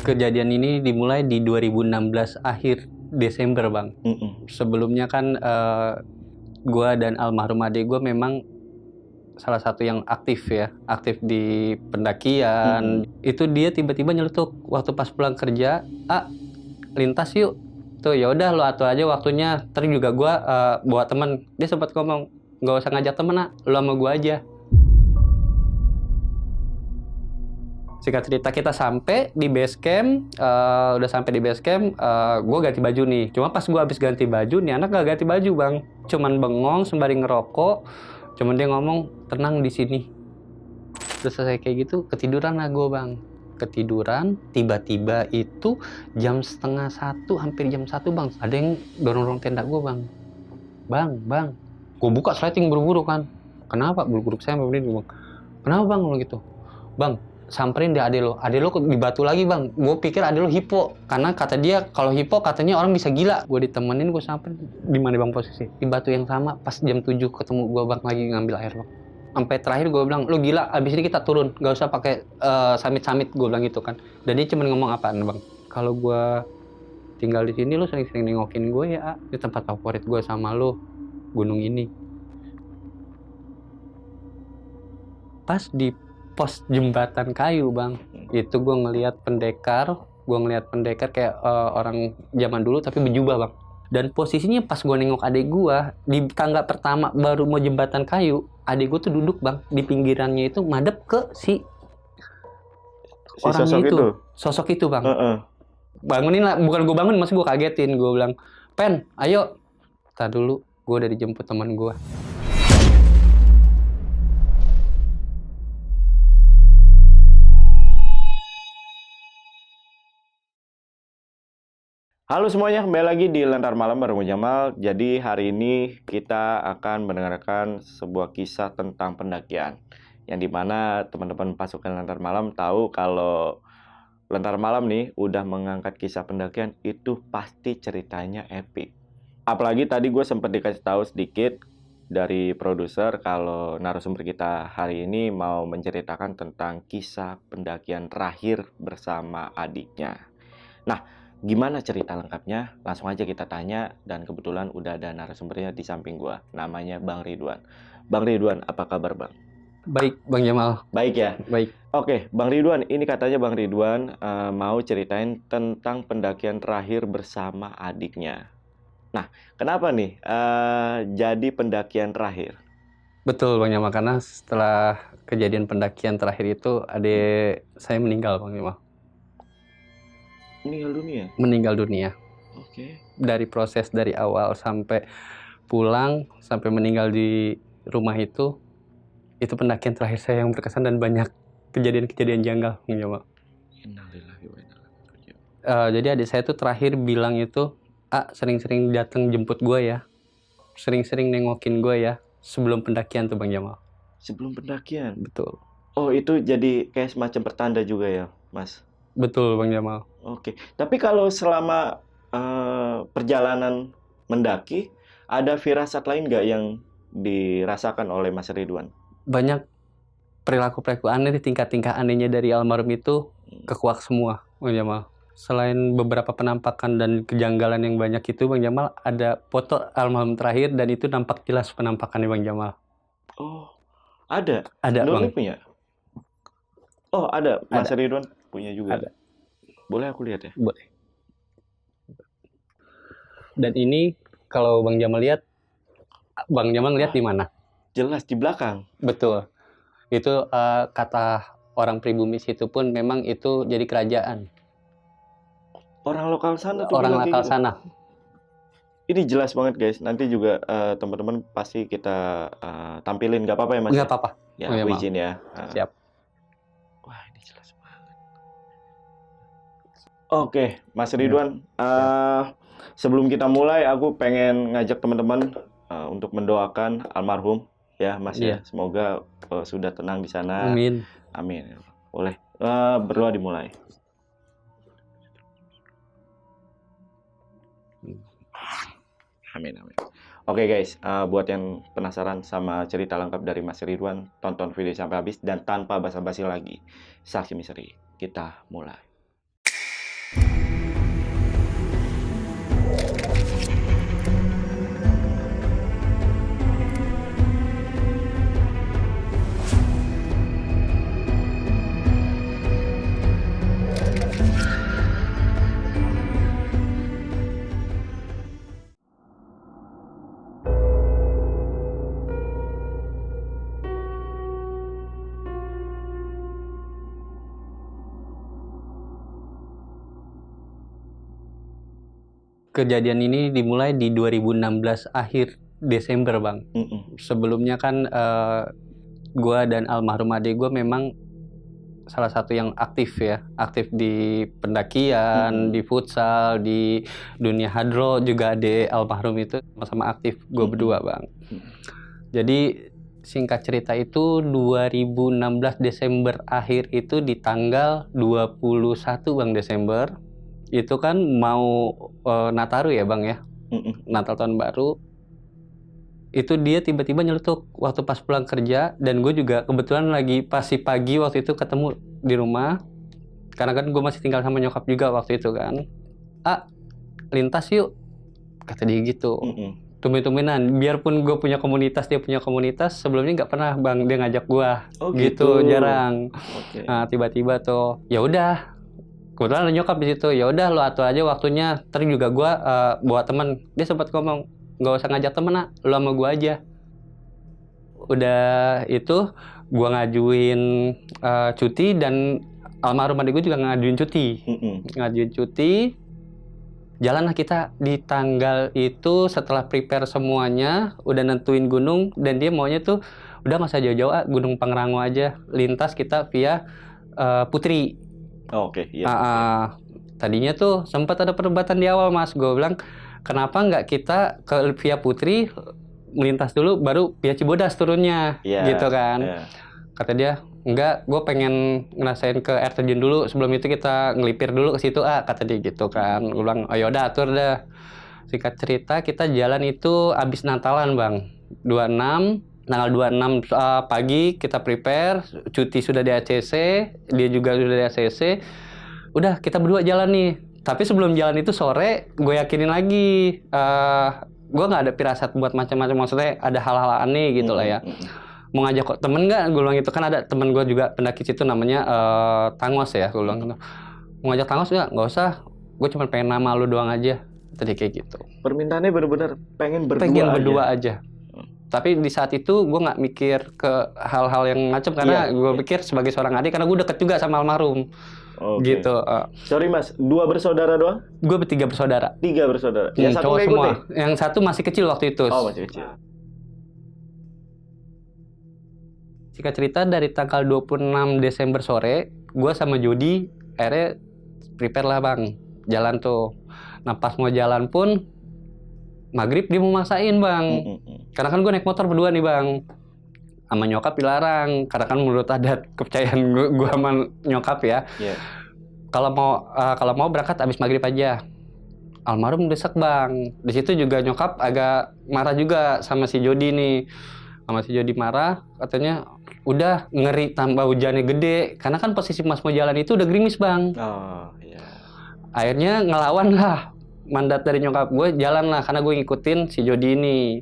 Kejadian ini dimulai di 2016 akhir Desember, Bang. Sebelumnya kan gua dan almarhum adik gua memang salah satu yang aktif di pendakian. Itu dia tiba-tiba nyeletuk waktu pas pulang kerja, lintas yuk. Tuh ya udah lo atur aja waktunya. Terus juga gua bawa temen. Dia sempat ngomong, nggak usah ngajak temen, lo sama gua aja. Singkat cerita kita sampai di base camp, udah sampai di base camp, gue ganti baju nih. Cuma pas gue habis ganti baju, nih anak gak ganti baju, Bang. Cuman bengong sembari ngerokok. Cuman dia ngomong, tenang di sini. Terus selesai kayak gitu, ketiduran lah gue, Bang. Ketiduran, tiba-tiba itu jam 12:30, hampir jam 1, Bang. Ada yang dorong-dorong tenda gue, Bang. Bang. Gue buka sliding buru-buru kan. Kenapa? Buru-buru saya begini, Bang. Kenapa, Bang, lo gitu? Bang, samperin deh adek lo di batu lagi, Bang. Gue pikir adek lo hipo, karena kata dia kalau hipo katanya orang bisa gila. Gue ditemenin, gue samperin. Di mana, Bang, posisi? Di batu yang sama. Pas jam 7 ketemu gue, Bang, lagi ngambil air, Bang. Sampai terakhir gue bilang, lo gila, abis ini kita turun, gak usah pakai summit, gue bilang gitu kan. Dan dia cuma ngomong apaan, Bang? Kalau gue tinggal di sini, lo sering-sering nengokin gue ya, di tempat favorit gue sama lo, gunung ini. Pas di pos jembatan kayu, Bang, itu gue ngelihat pendekar kayak orang zaman dulu tapi berjubah, Bang. Dan posisinya pas gue nengok adik gue di tangga pertama baru mau jembatan kayu, adik gue tuh duduk, Bang, di pinggirannya itu madep ke si orang sosok itu, Bang. Bangunin lah, bukan gue bangun, maksud gue kagetin. Gue bilang, Pen, ayo, tar dulu, gue udah dijemput teman gue. Halo semuanya, kembali lagi di Lantar Malam bareng Jamal. Jadi hari ini kita akan mendengarkan sebuah kisah tentang pendakian, yang dimana teman-teman pasukan Lantar Malam tahu kalau Lantar Malam nih udah mengangkat kisah pendakian itu pasti ceritanya epic. Apalagi tadi gue sempat dikasih tahu sedikit dari produser kalau narasumber kita hari ini mau menceritakan tentang kisah pendakian terakhir bersama adiknya. Nah, gimana cerita lengkapnya? Langsung aja kita tanya, dan kebetulan udah ada narasumbernya di samping gua. Namanya Bang Ridwan. Bang Ridwan, apa kabar, Bang? Baik, Bang Jamal. Baik ya? Baik. Oke, Bang Ridwan, ini katanya Bang Ridwan mau ceritain tentang pendakian terakhir bersama adiknya. Nah, kenapa nih jadi pendakian terakhir? Betul, Bang Jamal, karena setelah kejadian pendakian terakhir itu adik saya meninggal, Bang Jamal. Meninggal dunia. Oke. Dari proses dari awal sampai pulang sampai meninggal di rumah itu pendakian terakhir saya yang berkesan dan banyak kejadian-kejadian janggal, Bang Jamal. Jadi adik saya tuh terakhir bilang itu, sering-sering datang jemput gue ya, sering-sering nengokin gue ya, sebelum pendakian tuh, Bang Jamal. Sebelum pendakian? Betul. Oh, itu jadi kayak semacam pertanda juga ya, Mas? Betul, Bang Jamal. Oke, tapi kalau selama perjalanan mendaki, ada firasat lain nggak yang dirasakan oleh Mas Ridwan? Banyak perilaku-perilaku aneh, di tingkah-tingkah anehnya dari almarhum itu kekuak semua, Bang Jamal. Selain beberapa penampakan dan kejanggalan yang banyak itu, Bang Jamal, ada foto almarhum terakhir dan itu nampak jelas penampakannya, Bang Jamal. Oh, ada? Ada, Bang. Punya? Oh, ada. Mas Ridwan punya juga? Ada. Boleh aku lihat ya? Boleh. Dan ini kalau Bang Jamal lihat di mana? Jelas di belakang. Betul. Itu kata orang pribumi situ pun memang itu jadi kerajaan. Orang lokal sana tuh. Orang lokal sana. Ini jelas banget, guys. Nanti juga teman-teman pasti kita tampilin. Nggak apa-apa ya, Mas? Nggak apa-apa. Ya, aku izin ya. Siap. Wah, ini jelas banget. Oke, Mas Ridwan. Sebelum kita mulai, aku pengen ngajak teman-teman untuk mendoakan almarhum, ya, Mas ya. Semoga sudah tenang di sana. Amin. Amin. Boleh. Berdoa dimulai. Amin. Oke guys, buat yang penasaran sama cerita lengkap dari Mas Ridwan, tonton video sampai habis dan tanpa basa-basi lagi. Saksi misteri, kita mulai. Kejadian ini dimulai di 2016 akhir Desember bang. Sebelumnya kan gue dan almarhum adik gue memang salah satu yang aktif di pendakian, di futsal, di dunia hadro juga adik almarhum itu sama-sama aktif, gue berdua bang. Jadi singkat cerita itu 2016 Desember akhir itu di tanggal 21 bang Desember itu kan mau Nataru ya bang ya, Natal tahun baru. Itu dia tiba-tiba nyeletuk waktu pas pulang kerja, dan gue juga kebetulan lagi pagi waktu itu ketemu di rumah karena kan gue masih tinggal sama nyokap juga waktu itu kan. Lintas yuk, kata dia gitu. Tumben-tumbenan, biarpun gue punya komunitas, dia punya komunitas, sebelumnya nggak pernah bang dia ngajak gue. Gitu, jarang. Nah tiba-tiba tuh ya udah, kebetulan ada nyokap di situ, ya udah lo atur aja waktunya, terus juga gue bawa temen. Dia sempat ngomong nggak usah ngajak temen lo sama gue aja. Udah itu gue ngajuin cuti, dan almarhum adik gue juga ngajuin cuti. Jalanlah kita di tanggal itu setelah prepare semuanya, udah nentuin gunung, dan dia maunya tuh udah nggak usah jauh-jauh, Gunung Pangrango aja, lintas kita via Putri. Tadinya tuh sempat ada perdebatan di awal mas, gue bilang kenapa nggak kita ke via Putri melintas dulu baru via Cibodas turunnya, gitu kan. Kata dia enggak, gue pengen ngerasain ke air terjun dulu, sebelum itu kita ngelipir dulu ke situ kata dia gitu kan. Gue bilang oh yaudah atur dah. Singkat cerita kita jalan itu abis Natalan bang, tanggal 26 pagi kita prepare, cuti sudah di ACC, dia juga sudah di ACC. Udah kita berdua jalan nih. Tapi sebelum jalan itu sore, gue yakinin lagi, gue nggak ada firasat buat macam-macam, maksudnya ada hal-hal aneh gitu lah ya. Mau ngajak kok temen nggak? Gue bilang itu kan ada temen gue juga pendaki situ namanya Tangos ya, gue bilang gitu. Mau ngajak Tangos nggak usah, gue cuma pengen nama lu doang aja. Tadi kayak gitu. Permintaannya benar-benar pengen berdua aja. Tapi di saat itu gue nggak mikir ke hal-hal yang macam, karena gue pikir sebagai seorang adik, karena gue deket juga sama almarhum. Gitu. Sorry mas, 2 bersaudara doang? Gue 3 bersaudara. 3 bersaudara. Yang satu cowok ikut semua. nih? Yang satu masih kecil waktu itu. Oh masih kecil. Singkat cerita dari tanggal 26 Desember sore, gue sama Jody akhirnya prepare lah bang, jalan tuh. Nah pas mau jalan pun maghrib dia mau maksain bang, karena kan gue naik motor berdua nih bang. Sama nyokap dilarang, karena kan menurut adat kepercayaan gue sama nyokap ya. Kalau mau berangkat abis maghrib aja. Almarhum desek bang. Di situ juga nyokap agak marah juga sama si Jody nih. Sama si Jody marah, katanya udah ngeri tambah hujannya gede. Karena kan posisi mas mau jalan itu udah gerimis bang. Akhirnya ngelawan lah. Mandat dari nyokap gue, jalan lah, karena gue ngikutin si Jody ini.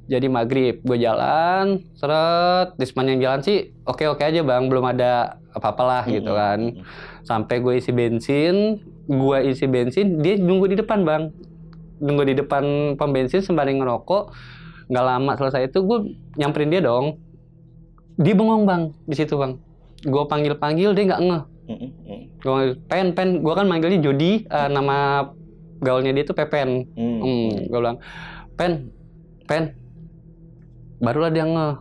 Jadi maghrib gue jalan, seret, di sepanjang jalan sih oke aja bang, belum ada apa-apa lah gitu kan. Sampai gue isi bensin, dia nunggu di depan bang. Nunggu di depan pom bensin sembari ngerokok. Nggak lama selesai itu gue nyamperin dia dong. Dia bengong bang, di situ bang. Gue panggil dia nggak ngeh. Gue pen, gue kan manggilnya Jody, nama gaulnya dia tuh Pepen. Gue bilang, pen. Barulah dia ngeh.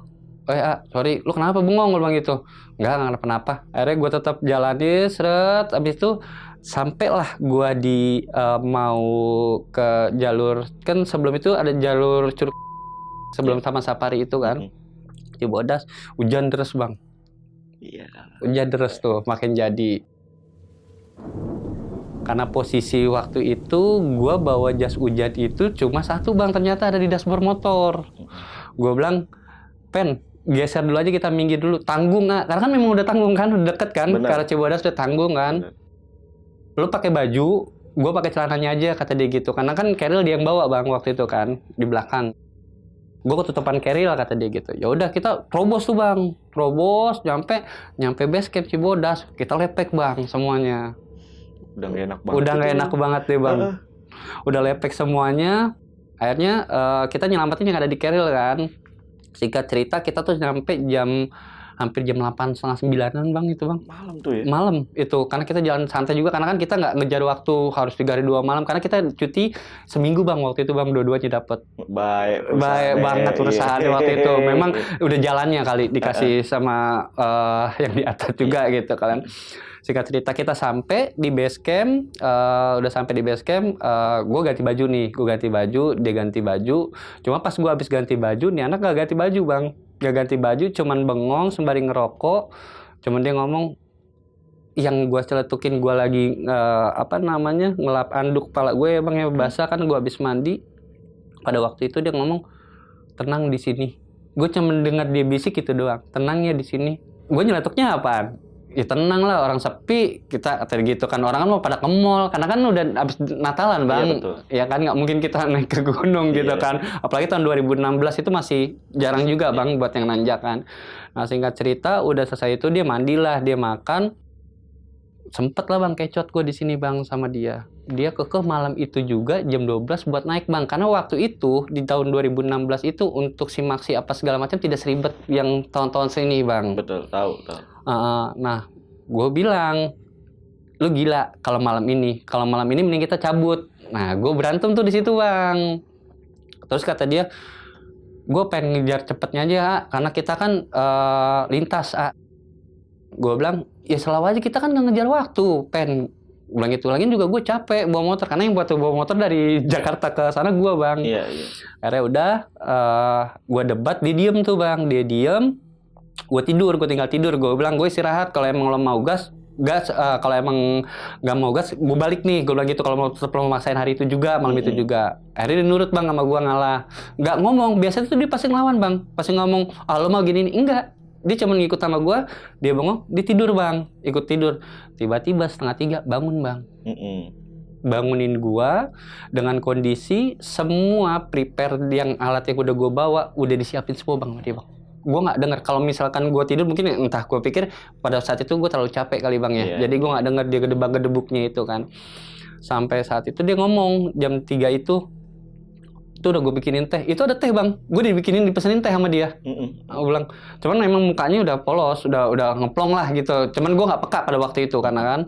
Sorry, lu kenapa bengong? Gue bilang gitu. Enggak kenapa-napa. Akhirnya gue tetap jalanin, seret. Abis itu sampailah gue mau ke jalur. Kan sebelum itu ada jalur Curug. Sebelum Taman Safari itu kan. Cibodas, hujan deras bang. Hujan deras tuh, makin jadi. Karena posisi waktu itu gue bawa jas hujan itu cuma 1 bang, ternyata ada di dashboard motor. Gue bilang, pen, geser dulu aja, kita minggir dulu, tanggung nggak? Karena kan memang udah tanggung kan, udah deket kan, ke arah Cibodas udah tanggung kan. Lu pakai baju, gue pakai celananya aja, kata dia gitu. Karena kan keril dia yang bawa bang waktu itu kan, di belakang. Gue ketutupan keril, kata dia gitu. Ya udah kita terobos tuh bang, nyampe base camp Cibodas, kita lepek bang semuanya. Udah nggak enak banget deh bang. Udah lepek semuanya. Akhirnya kita nyelamatin yang ada di keril kan. Singkat cerita kita tuh nyampe jam hampir jam 8 setengah 9-an bang itu bang. Malam tuh ya? Malam itu karena kita jalan santai juga karena kan kita nggak ngejar waktu harus 3 hari 2 malam karena kita cuti seminggu bang waktu itu bang dua-duanya dapet. Baik Banget perusahaannya waktu itu memang udah jalannya kali dikasih sama yang di atas juga gitu kalian. Singkat cerita kita sampai di base camp, udah sampai di base camp, gue ganti baju nih, dia ganti baju. Cuma pas gue habis ganti baju, nih anak gak ganti baju bang, gak ganti baju, cuman bengong sembari ngerokok. Cuman dia ngomong, yang gue celetukin gue lagi ngelap anduk kepala gue ya bang ya basah kan gue habis mandi. Pada waktu itu dia ngomong, tenang di sini. Gue cuma dengar dia bisik gitu doang, tenang ya di sini. Gue nyeletuknya apaan? Ya tenang lah orang sepi kita kayak gitu kan orang kan mau pada ke mall karena kan udah abis Natalan bang ya kan nggak mungkin kita naik ke gunung gitu kan apalagi tahun 2016 itu masih jarang juga bang buat yang nanjak kan. Nah singkat cerita udah selesai itu dia mandilah dia makan sempet lah bang kecot gue di sini bang sama dia kekeh malam itu juga jam 12 buat naik bang karena waktu itu di tahun 2016 itu untuk simaksi apa segala macam tidak seribet yang tahun-tahun sini bang. Betul tahu. Nah gue bilang lu gila kalau malam ini mending kita cabut. Nah gue berantem tuh di situ bang. Terus kata dia gue pengen ngejar cepetnya aja karena kita kan lintas gue bilang ya selalu aja kita kan nggak ngejar waktu bilang gitu lagi juga gue capek bawa motor karena yang buat bawa motor dari Jakarta ke sana gue bang. Iya. Akhirnya udah gue debat dia diem tuh bang gue tinggal tidur gue bilang gue istirahat kalau emang lo mau gas kalau emang nggak mau gas gue balik nih gue bilang gitu kalau mau tetap maksain hari itu juga malam itu juga. Akhirnya dia nurut bang sama gue ngalah nggak ngomong biasanya tuh dia pasti ngelawan bang pasti ngomong lo mau gini nih enggak dia cuma ngikut sama gue dia bengong dia tidur bang ikut tidur tiba-tiba 2:30 bangun bang. Bangunin gua dengan kondisi semua prepare yang alat yang udah gua bawa udah disiapin semua bang dia bang. Gua nggak dengar kalau misalkan gua tidur mungkin entah gua pikir pada saat itu gua terlalu capek kali bang ya. Jadi gua nggak dengar dia gedebak-gedebuknya itu kan. Sampai saat itu dia ngomong jam 3 itu udah gue bikinin teh. Itu ada teh bang. Gue dipesenin teh sama dia. Gue bilang, cuman memang mukanya udah polos, udah ngeplong lah gitu. Cuman gue nggak peka pada waktu itu karena kan.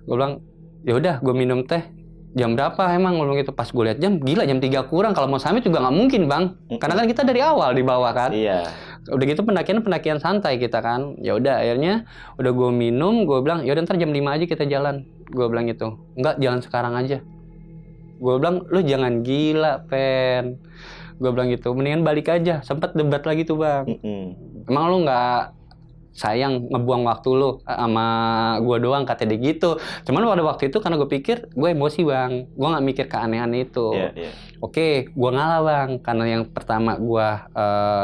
Gue bilang, ya udah gue minum teh. Jam berapa emang? Gue bilang gitu. Pas gue lihat jam, gila jam 3 kurang. Kalau mau summit juga nggak mungkin bang. Karena kan kita dari awal di bawah kan. Iya. Udah gitu pendakian santai kita kan. Ya udah akhirnya udah gue minum. Gue bilang, ya udah ntar jam 5 aja kita jalan. Gue bilang gitu. Enggak, jalan sekarang aja. Gue bilang, lu jangan gila, Pen. Gue bilang gitu, mendingan balik aja. Sempet debat lagi tuh, Bang. Emang lu nggak sayang ngebuang waktu lu sama gue doang, kata dia gitu. Cuman pada waktu itu karena gue pikir, gue emosi, Bang. Gue nggak mikir keanehan itu. Oke, gue ngalah, Bang. Karena yang pertama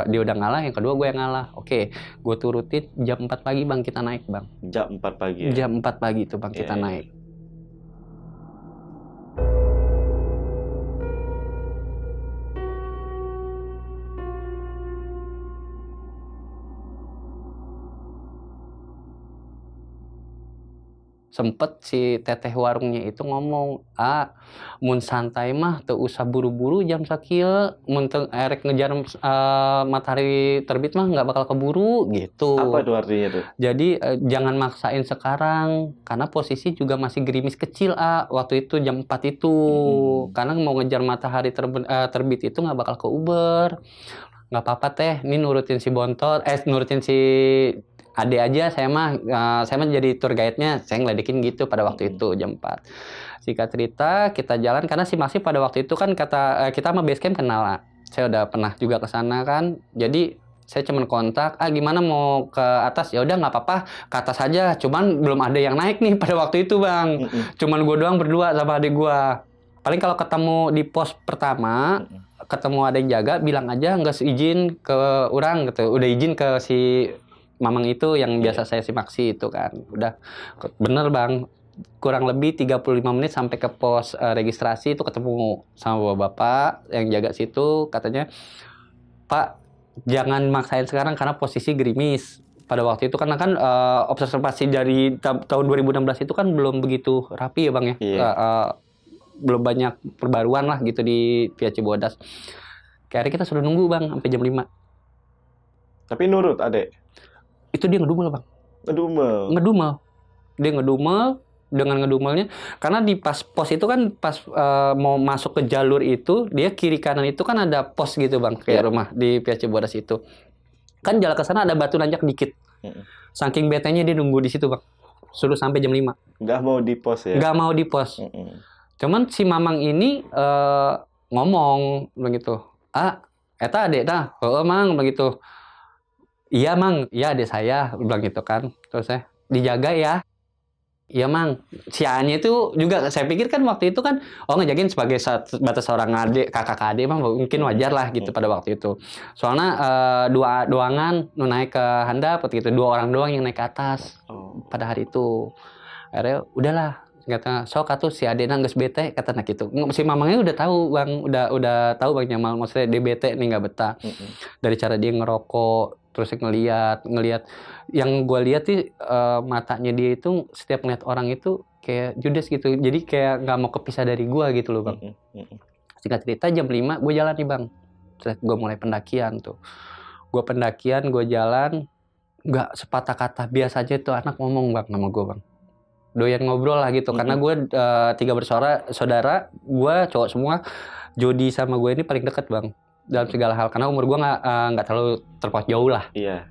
dia udah ngalah, yang kedua gue yang ngalah. Oke, gue turutin jam 4 pagi, Bang, kita naik, Bang. Jam 4 pagi ya? Jam 4 pagi tuh, Bang, kita naik. Sempet si teteh warungnya itu ngomong, mun santai mah teu usah buru-buru jam sakieu, mun teu erek ngejar matahari terbit mah nggak bakal keburu gitu. Apa itu artinya tuh? Jadi jangan maksain sekarang karena posisi juga masih gerimis kecil waktu itu jam 4 itu. Karena mau ngejar matahari terbit itu nggak bakal keuber. Nggak apa-apa teh, ini nurutin si nurutin si Ade aja, saya mah jadi tour guide-nya, saya ngeledekin gitu pada waktu itu jam 4. Singkat cerita kita jalan karena si Masih pada waktu itu kan kita sama base camp kenal. Saya udah pernah juga ke sana kan. Jadi saya cuma kontak, gimana mau ke atas? Ya udah nggak apa-apa, ke atas aja. Cuman belum ada yang naik nih pada waktu itu, Bang. Cuman gue doang berdua sama adik gue. Paling kalau ketemu di pos pertama, ketemu ada yang jaga, bilang aja nggak izin ke orang gitu. Udah izin ke si Mamang itu yang biasa saya simaksi itu kan. Udah bener Bang, kurang lebih 35 menit sampai ke pos registrasi itu ketemu sama bapak yang jaga situ. Katanya, Pak jangan maksain sekarang karena posisi gerimis. Pada waktu itu karena kan observasi dari tahun 2016 itu kan belum begitu rapi ya Bang ya. Belum banyak perbaruan lah gitu di Via Cibodas. Akhirnya kita sudah nunggu Bang sampai jam 5. Tapi nurut adek? Itu dia ngedumel bang. Ngedumel. Dia ngedumel. Dengan ngedumelnya, karena di pas pos itu kan pas mau masuk ke jalur itu, dia kiri kanan itu kan ada pos gitu bang, kayak rumah di PSC Bodas itu. Kan jalan ke sana ada batu nanjak dikit. Saking betenya dia nunggu di situ bang. Suruh sampai jam 5. Nggak mau di pos ya? Nggak mau di pos. Cuman si Mamang ini ngomong begitu. Eta adek dah. Oh mang begitu. Iya mang, iya adek saya bilang gitu kan. Terus saya dijaga ya. Iya mang, si A-nya itu juga saya pikir kan waktu itu kan ngejagain sebagai batas seorang adik, kakak adik mah mungkin wajar lah gitu pada waktu itu. Soalnya doangan naik ke handap gitu, 2 orang doang yang naik ke atas pada hari itu. Akhirnya udahlah, kata sok atuh si adena geus bete kata nak gitu. Si mamangnya udah tahu bang, udah tahu bang Jamal, maksudnya dia bete nih nggak betah. Dari cara dia ngerokok, terus ngelihat yang gue lihat sih matanya dia itu setiap ngeliat orang itu kayak judes gitu, jadi kayak nggak mau kepisah dari gue gitu loh bang. Singkat cerita jam 5 gue jalan nih bang, terus gue mulai pendakian tuh. Gue jalan nggak sepatah kata, biasa aja tuh anak ngomong bang sama gue bang, doyan ngobrol lah gitu. Karena gue 3 bersaudara, gue cowok semua. Jody sama gue ini paling deket bang dalam segala hal, karena umur gue nggak terlalu terpaut jauh lah. Iya.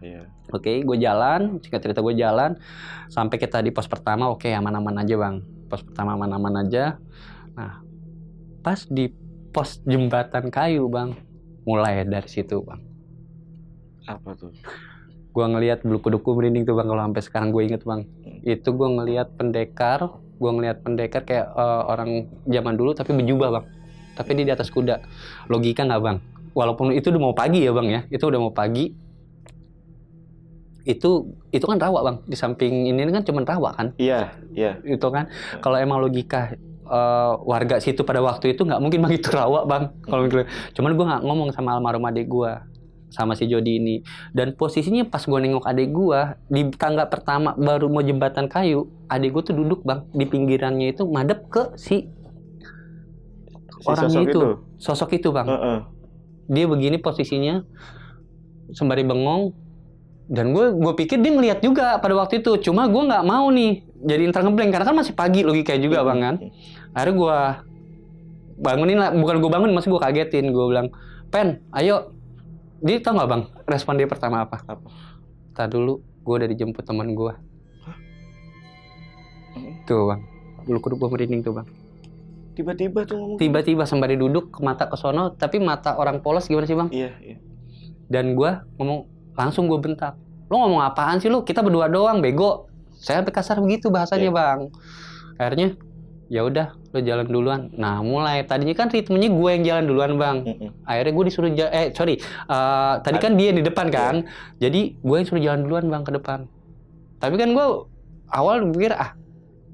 Oke, gue jalan, singkat cerita gue jalan sampai kita di pos pertama. Oke, aman-aman aja bang, pos pertama aman-aman aja. Nah, pas di pos jembatan kayu bang, mulai dari situ bang. Apa tuh? Gue ngelihat bulu kuduku merinding tuh bang, kalau sampai sekarang gue inget bang. Itu gue ngelihat pendekar kayak orang zaman dulu tapi berjubah bang. Tapi dia di atas kuda. Logika nggak bang? Walaupun itu udah mau pagi ya bang ya, itu udah mau pagi. Itu kan rawa bang. Di samping ini kan cuma rawa kan? Iya. Itu kan. Kalau emang logika warga situ pada waktu itu nggak mungkin bang itu rawa bang. Kalau cuman gue nggak ngomong sama almarhum adik gue, sama si Jody ini. Dan posisinya pas gue nengok adik gue di tangga pertama baru mau jembatan kayu, adik gue tuh duduk bang di pinggirannya itu madep ke si orang sosok itu bang. Dia begini posisinya sembari bengong, dan gue pikir dia ngeliat juga pada waktu itu. Cuma gue nggak mau nih jadiin terngebleng karena kan masih pagi logikanya juga bang kan. Akhirnya gue bangunin lah, bukan gue bangun, masih gue kagetin. Gue bilang, Pen, ayo. Dia tau nggak bang respon dia pertama apa? Tar dulu, gue udah dijemput teman gue. Tuh bang, bulu kuduk gue merinding tuh bang. Tiba-tiba tuh ngomong. Tiba-tiba sembari duduk, mata ke sono, tapi mata orang polos gimana sih bang? Iya. Dan gue ngomong, langsung gue bentak. Lo ngomong apaan sih lo? Kita berdua doang, bego. Saya sampai kasar begitu bahasanya bang. Akhirnya, ya udah, lo jalan duluan. Nah mulai tadinya kan ritmenya gue yang jalan duluan bang. Akhirnya gue disuruh tadi kan dia di depan kan. Jadi gue yang suruh jalan duluan bang ke depan. Tapi kan gue awal pikir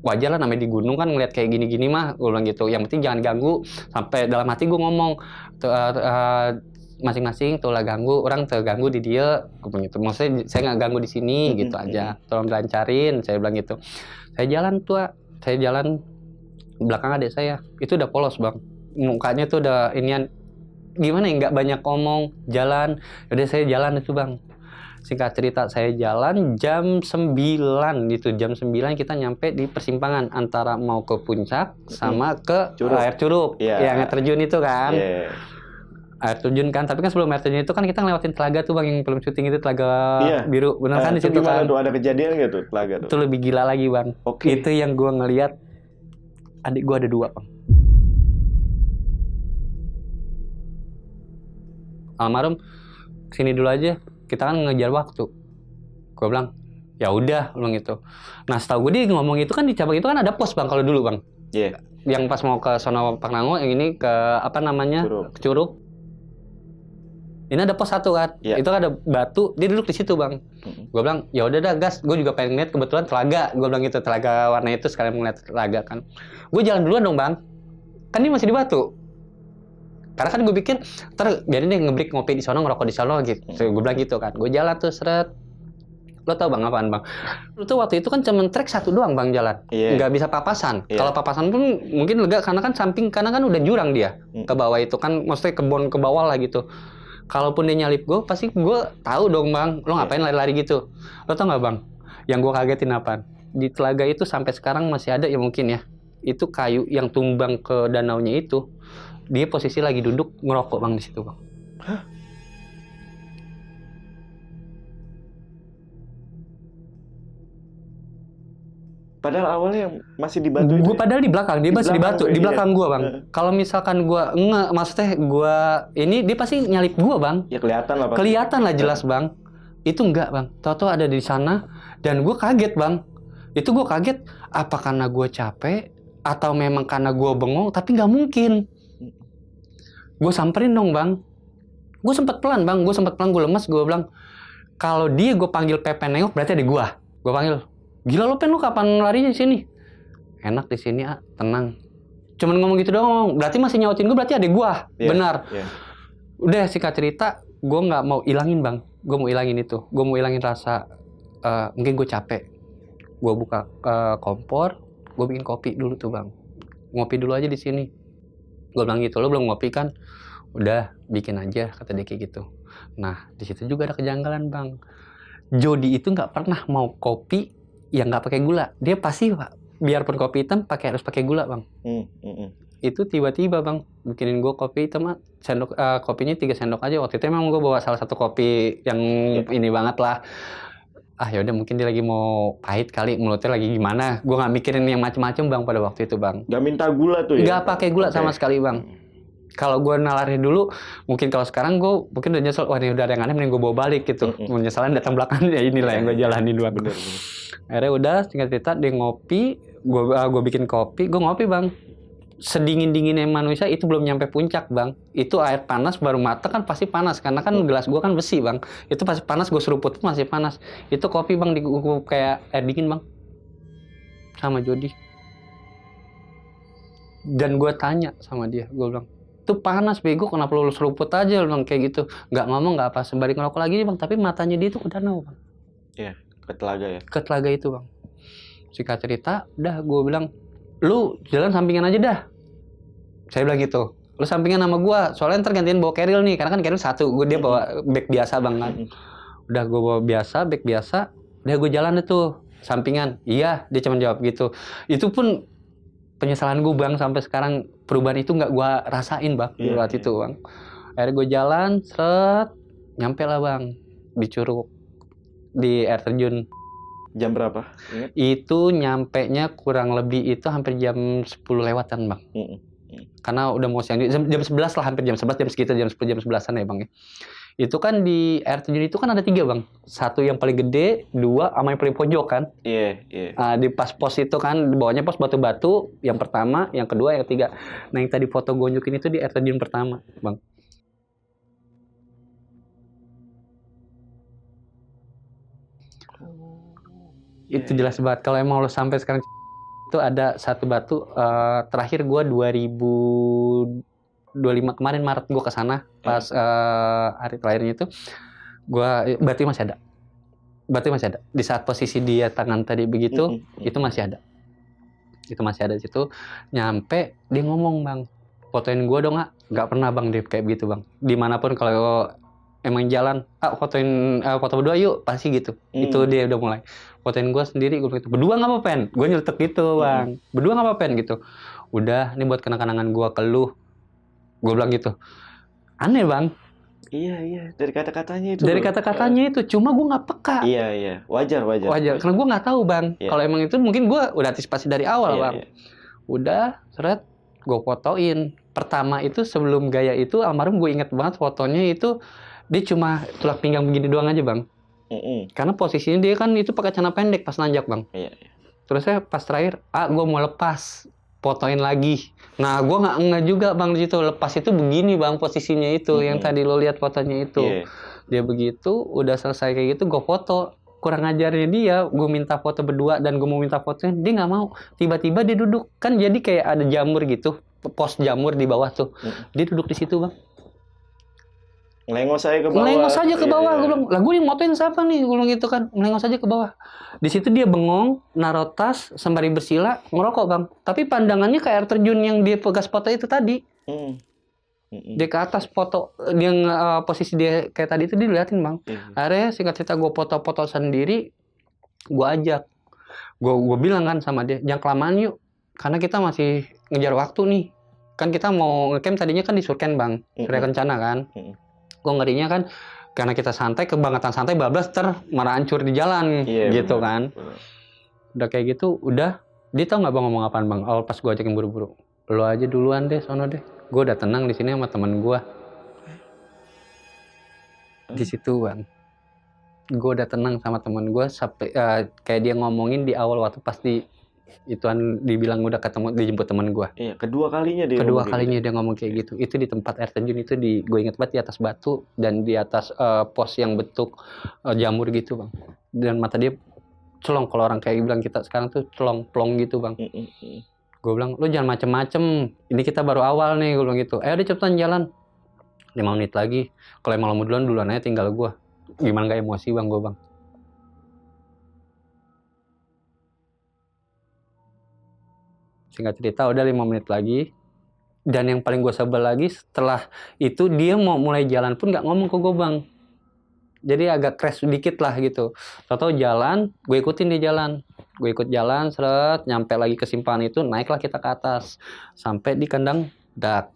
wajar lah, namanya di gunung kan ngeliat kayak gini-gini mah, gue bilang gitu. Yang penting jangan ganggu. Sampai dalam hati gue ngomong, masing-masing tuh lah ganggu, orang terganggu di dia, gue bilang gitu. Maksudnya saya nggak ganggu di sini gitu aja. Tolong dilancarin, saya bilang gitu. Saya jalan belakang adik saya, itu udah polos bang. Mukanya tuh udah inian, gimana ya, nggak banyak ngomong, jalan. Udah saya jalan itu bang. Singkat cerita saya jalan jam 9 gitu. Jam 9 kita nyampe di persimpangan antara mau ke puncak sama ke air curug. Yang air terjun itu kan. Air terjun kan, tapi kan sebelum air terjun itu kan kita ngelewatin telaga tuh bang, yang film syuting itu telaga biru. Benar kan di situ kan. Tuh ada kejadian gitu telaga tuh. Itu lebih gila lagi bang. Itu yang gua ngelihat adik gua ada 2 bang. Almarhum sini dulu aja. Kita kan ngejar waktu. Gue bilang, ya udah, bilang gitu. Nah, setahu gue dia ngomong itu kan di cabang itu kan ada pos bang kalau dulu bang. Yang pas mau ke sono Paknango, yang ini ke apa namanya? Curug. Ini ada pos 1 kan. Itu ada batu, dia duduk di situ bang. Gue bilang, ya udah dah gas. Gue juga pengen lihat kebetulan telaga. Gue bilang gitu, telaga warna itu sekalian ngeliat telaga kan. Gue jalan duluan dong bang. Kan dia masih di batu. Karena kan gue pikir, biarin deh ngebreak ngopi di sono, ngerokok di sono gitu. Gue bilang gitu kan. Gue jalan tuh seret. Lo tau bang apaan bang? Lo tuh waktu itu kan cuma trek 1 doang bang jalan. Nggak bisa papasan. Kalau papasan pun mungkin lega karena kan samping, karena kan udah jurang dia. Ke bawah itu kan, maksudnya kebon ke bawah lah gitu. Kalaupun dia nyalip gue, pasti gue tahu dong bang, lo ngapain lari-lari gitu. Lo tau nggak bang? Yang gue kagetin apa? Di telaga itu sampai sekarang masih ada ya mungkin ya. Itu kayu yang tumbang ke danaunya itu, dia posisi lagi duduk ngerokok bang di situ bang. Padahal awalnya masih di batu itu. Gue padahal di belakang, dia masih di batu, di belakang gue bang. Kalau misalkan gue maksudnya gue ini dia pasti nyalip gue bang. Ya kelihatan lah. Pasti. Kelihatan lah jelas bang. Itu enggak bang. Tahu-tahu ada di sana dan gue kaget bang. Itu gue kaget. Apa karena gue capek atau memang karena gue bengong? Tapi nggak mungkin. Gue samperin dong bang. Gue sempet pelan bang. Gue lemes. Gue bilang kalau dia gue panggil Pepe nengok berarti ada gue. Gue panggil. Gila lo Pen, lu kapan larinya di sini? Enak di sini tenang. Cuman ngomong gitu doang. Berarti masih nyautin gue, berarti ada gua. Yeah, benar. Yeah. Udah singkat cerita, gue nggak mau ilangin bang. Gue mau ilangin itu. Gue mau ilangin rasa. Mungkin gue capek. Gue buka kompor, gue bikin kopi dulu tuh bang. Ngopi dulu aja di sini. Gue bilang gitu, lo belum ngopi kan? Udah, bikin aja kata dia kayak gitu. Nah, di situ juga ada kejanggalan bang. Jody itu nggak pernah mau kopi yang nggak pakai gula. Dia pasti pak, biarpun kopi hitam harus pakai gula bang. Itu tiba-tiba bang bikinin gue kopi hitam, sendok kopinya 3 sendok aja. Waktu itu emang gue bawa salah satu kopi yang ini banget lah. Yaudah mungkin dia lagi mau pahit kali, mulutnya lagi gimana. Gue nggak mikirin yang macem-macem bang pada waktu itu bang. Nggak minta gula tuh ya? Nggak pakai gula sama sekali bang. Kalau gue nalarin dulu, mungkin kalau sekarang gue mungkin udah nyesel, wah ini udah ada yang aneh, mending gue bawa balik gitu. Menyesalan datang belakang, ya inilah yang gue jalanin dulu. Bener. Akhirnya udah, singkat cerita dia ngopi, gue bikin kopi, gue ngopi bang. Sedingin-dinginnya manusia itu belum nyampe puncak bang. Itu air panas baru mata kan pasti panas, karena kan gelas gue kan besi bang. Itu pasti panas, gue seruput masih panas. Itu kopi bang, kayak air dingin bang. Sama Jody. Dan gue tanya sama dia, gue bilang, itu panas bego, kenapa lu seruput aja, lu bilang kayak gitu. Nggak ngomong, nggak apa, sembari ngerokok lagi bang, tapi matanya dia tuh ke danau bang. Iya, ke telaga ya? Ke telaga itu bang. Singkat cerita, udah gue bilang, lu jalan sampingan aja dah. Saya bilang gitu, lu sampingan sama gue, soalnya ntar gantiin bawa keril nih, karena kan keril satu, dia bawa bag biasa bang kan. Udah gue bawa biasa, bag biasa, udah gue jalan itu, sampingan. Iya, dia cuma jawab gitu. Itu pun penyesalan gue bang, sampai sekarang perubahan itu nggak gue rasain bang waktu itu bang. Akhirnya gue jalan, nyampe lah bang di Curug, di air terjun. Jam berapa? Itu nyampe nya kurang lebih itu hampir jam 10 lewatan bang. Karena udah mau siang, jam 11 lah, hampir jam 11, jam sekitar jam 10, jam 11an ya bang ya. Itu kan di air terjun itu kan ada 3 bang. 1 yang paling gede, 2 sama yang paling pojok kan. Iya. Di pas pos itu kan, di bawahnya pos batu-batu. Yang pertama, yang kedua, yang ketiga. Nah yang tadi foto gue nunjukin itu di air terjun pertama bang. Itu jelas banget. Kalau emang lo sampai sekarang itu ada satu batu. Terakhir gue 2025 kemarin Maret gue kesana pas hari terakhirnya itu, berarti masih ada. Di saat posisi dia tangan tadi begitu, itu masih ada. Itu masih ada di situ. Nyampe dia ngomong bang, fotoin gue dong nggak pernah bang dia kayak begitu bang. Dimanapun kalau emang jalan, fotoin foto berdua yuk, pasti gitu. Itu dia udah mulai. Fotoin gue sendiri, gue gitu. Berdua nggak apa-apa pen? Gue nyeletuk gitu bang. Berdua nggak apa-apa pen gitu. Udah, ini buat kenang-kenangan gue ke lu. Gue bilang gitu. Aneh bang. Iya. Dari kata-katanya itu. Itu. Cuma gue nggak peka. Iya. Wajar. Karena gue nggak tahu bang. Kalau emang itu mungkin gue udah antisipasi dari awal bang. Iya. Udah, gue fotoin. Pertama itu sebelum gaya itu, almarhum gue inget banget fotonya itu. Dia cuma tulang pinggang begini doang aja bang. Karena posisinya dia kan itu pakai celana pendek pas nanjak bang. Iya. Terus saya pas terakhir, gue mau lepas, fotoin lagi. Nah, gue nggak juga bang di situ. Lepas itu begini bang posisinya itu, yang tadi lo lihat fotonya itu. Dia begitu, udah selesai kayak gitu, gue foto. Kurang ajarnya dia, gue minta foto berdua dan gue mau minta fotonya, dia nggak mau. Tiba-tiba dia duduk, kan jadi kayak ada jamur gitu, pos jamur di bawah tuh. Dia duduk di situ bang. Melengos aja ke bawah. Gue bilang, lah gue yang motoin siapa nih? Gue bilang gitu kan, melengos aja ke bawah. Di situ dia bengong, naruh tas, sembari bersila, ngerokok bang. Tapi pandangannya kayak air terjun yang dia pegas foto itu tadi. Dia ke atas foto, dia posisi dia kayak tadi itu diliatin bang. Akhirnya singkat cerita gue foto-foto sendiri, gue ajak. Gue bilang kan sama dia, jangan kelamaan yuk. Karena kita masih ngejar waktu nih. Kan kita mau ngecamp tadinya kan di Surken bang, Surya Kencana kan. Gue ngerinya kan, karena kita santai, kebangetan santai, bablas malah hancur di jalan gitu kan. Udah kayak gitu, udah. Dia tau nggak bang ngomong apaan bang? Awal pas gue ajakin buru-buru, lo aja duluan deh, sono deh. Gue udah tenang di sini sama teman gue. Di situ bang, gue udah tenang sama teman gue sampai kayak dia ngomongin di awal waktu pasti ituan dibilang udah ketemu dijemput teman gue. Iya, kedua kalinya dia ngomong kayak gitu. Itu di tempat air terjun itu gue inget banget di atas batu dan di atas pos yang bentuk jamur gitu bang. Dan mata dia celong, kalau orang kayak bilang kita sekarang tuh celong plong gitu bang. Gue bilang lu jangan macem-macem, ini kita baru awal nih, gue bilang gitu. Ayo deh cepetan jalan, 5 menit lagi. Kalau emang mau duluan aja tinggal gue. Gimana gak emosi bang gue bang. Singkat cerita udah 5 menit lagi. Dan yang paling gue sebel lagi setelah itu dia mau mulai jalan pun gak ngomong ke gue bang. Jadi agak crash sedikit lah gitu. Tau-tau jalan, gue ikutin dia jalan. Gue ikut jalan, seret, nyampe lagi ke simpangan itu, naiklah kita ke atas. Sampai di kandang badak.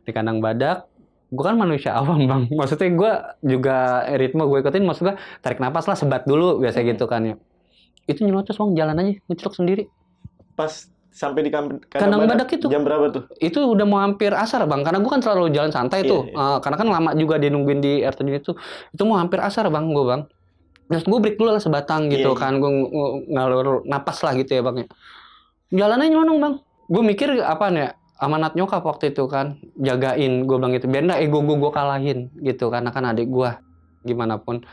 Di kandang badak, gue kan manusia awam bang. Maksudnya gue juga ritme gue ikutin, maksud gue tarik napas lah, sebat dulu, biasa gitu kan ya. Itu nyelocos bang, jalan aja, ngecelok sendiri. Pas sampai di kandang badak itu jam berapa tuh? Itu udah mau hampir asar bang, karena gue kan selalu jalan santai tuh. Karena kan lama juga dia nungguin di air terjun itu mau hampir asar bang gue bang. Terus gue break dulu lah sebatang gitu kan, gue ngalur napas lah gitu ya bang. Jalannya nyelonong bang. Gue mikir apa nih, amanat nyokap waktu itu kan, jagain, gue bilang gitu, biar nggak ego gue kalahin gitu, karena kan adik gue gimana pun.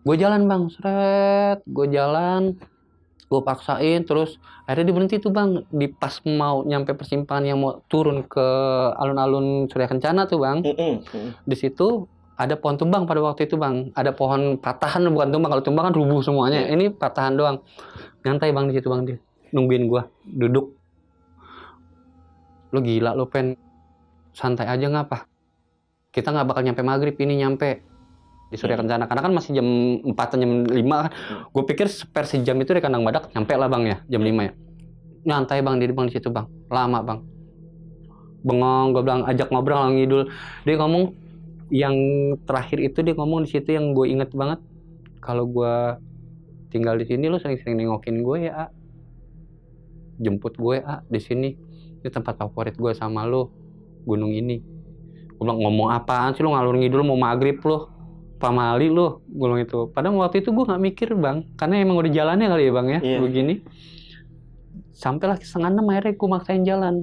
Gue jalan bang, seret, gue jalan. Gue paksain, terus akhirnya dia berhenti tuh bang, di pas mau nyampe persimpangan yang mau turun ke alun-alun Surya Kencana tuh bang. Di situ ada pohon tumbang pada waktu itu bang, ada pohon patahan, bukan tumbang. Kalau tumbang kan rubuh semuanya, ini patahan doang. Nyantai bang di situ bang, dia nungguin gue duduk. Lo gila lo, pen santai aja ngapa? Kita nggak bakal nyampe maghrib ini nyampe di Surya Kencana, karena kan masih jam 4 jam 5 kan. Gue pikir per sejam itu di kandang badak nyampe lah bang ya, jam 5 ya. Nyantai bang dia bang di situ bang, lama bang. Bengong, gue bilang ajak ngobrol ngidul. Dia ngomong yang terakhir itu, dia ngomong di situ yang gue inget banget. Kalau gue tinggal di sini lo sering-sering nengokin gue ya, jemput gue ya di sini. Ini tempat favorit gue sama lo, gunung ini. Gue bilang ngomong apaan sih lo, ngalur ngidul mau maghrib lo. Pamali lo, gue bilang itu. Padahal waktu itu gue nggak mikir bang, karena emang udah jalannya kali ya bang ya, begini. Sampailah 5:30 akhirnya gue maksain jalan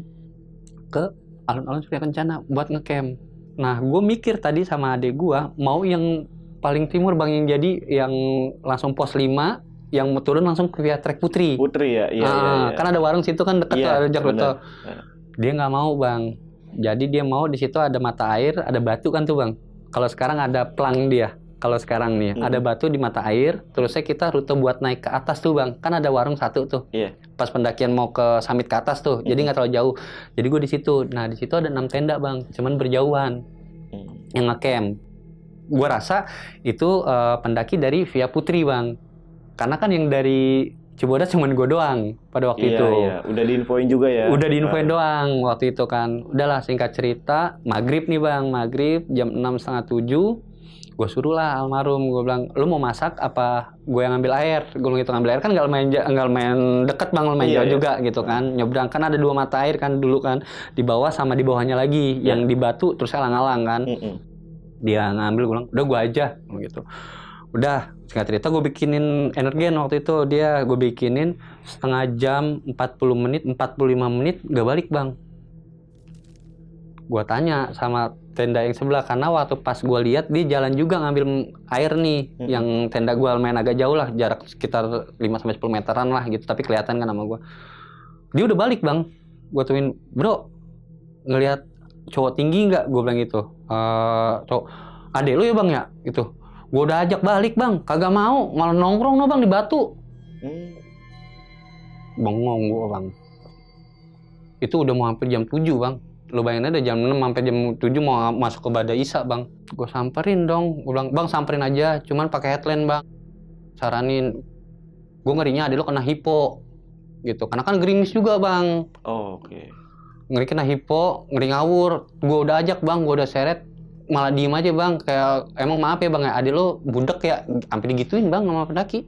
ke alun-alun Surya Kencana buat ngecamp. Nah gue mikir tadi sama adik gue mau yang paling timur bang, yang jadi yang langsung pos 5, yang mau turun langsung ke via trek Putri. Ya, iya. Kan ada warung situ kan dekat tuh, ada Jakarta. Dia nggak mau bang, jadi dia mau di situ ada mata air, ada batu kan tuh bang. Kalau sekarang ada plang dia. Kalau sekarang nih ada batu di mata air, terusnya kita rute buat naik ke atas tuh bang. Kan ada warung satu tuh. Pas pendakian mau ke summit ke atas tuh, jadi nggak terlalu jauh. Jadi gue di situ. Nah di situ ada 6 tenda bang, cuman berjauhan yang ngecamp. Gue rasa itu pendaki dari via Putri bang. Karena kan yang dari Cibodas cuman gue doang pada waktu itu. Iya. Udah diinfoin juga ya. Udah diinfoin doang waktu itu kan. Udahlah singkat cerita, maghrib nih bang, maghrib jam 6:30, gue suruh lah almarhum, gue bilang, lu mau masak apa gue yang ngambil air? Gue bilang itu, ngambil air kan nggak main deket bang, main jauh juga gitu kan. Nyebrang kan ada 2 mata air kan dulu kan, di bawah sama di bawahnya lagi, yang di batu terus alang-alang kan. Dia ngambil, gue bilang udah gue aja gitu. Udah, singkat cerita gue bikinin energen waktu itu, gue bikinin setengah jam, 40 menit, 45 menit gak balik bang. Gue tanya sama tenda yang sebelah, karena waktu pas gue lihat dia jalan juga ngambil air nih. Yang tenda gue main agak jauh lah, jarak sekitar 5-10 meteran lah gitu, tapi kelihatan kan sama gue. Dia udah balik bang. Gue tuin, bro ngelihat cowok tinggi nggak? Gue bilang gitu. Cowok, adek lu ya bang ya? Gitu. Gue udah ajak balik bang, kagak mau, malah nongkrong no bang di batu. Bengong gue bang. Itu udah mau hampir jam 7 bang. Lu bayangin aja jam 6 sampai jam 7 mau masuk ke Bada Isa bang. Gue samperin dong, gue bilang bang samperin aja, cuman pakai headline bang. Saranin, gue ngerinya adik lo kena hipo, gitu. Karena kan gerimis juga bang. Oh, oke. Ngeri kena hipo, ngeri ngawur. Gue udah ajak bang, gue udah seret, malah diem aja bang. Kayak emang maaf ya bang, adik lo budek ya, sampai digituin bang sama pendaki.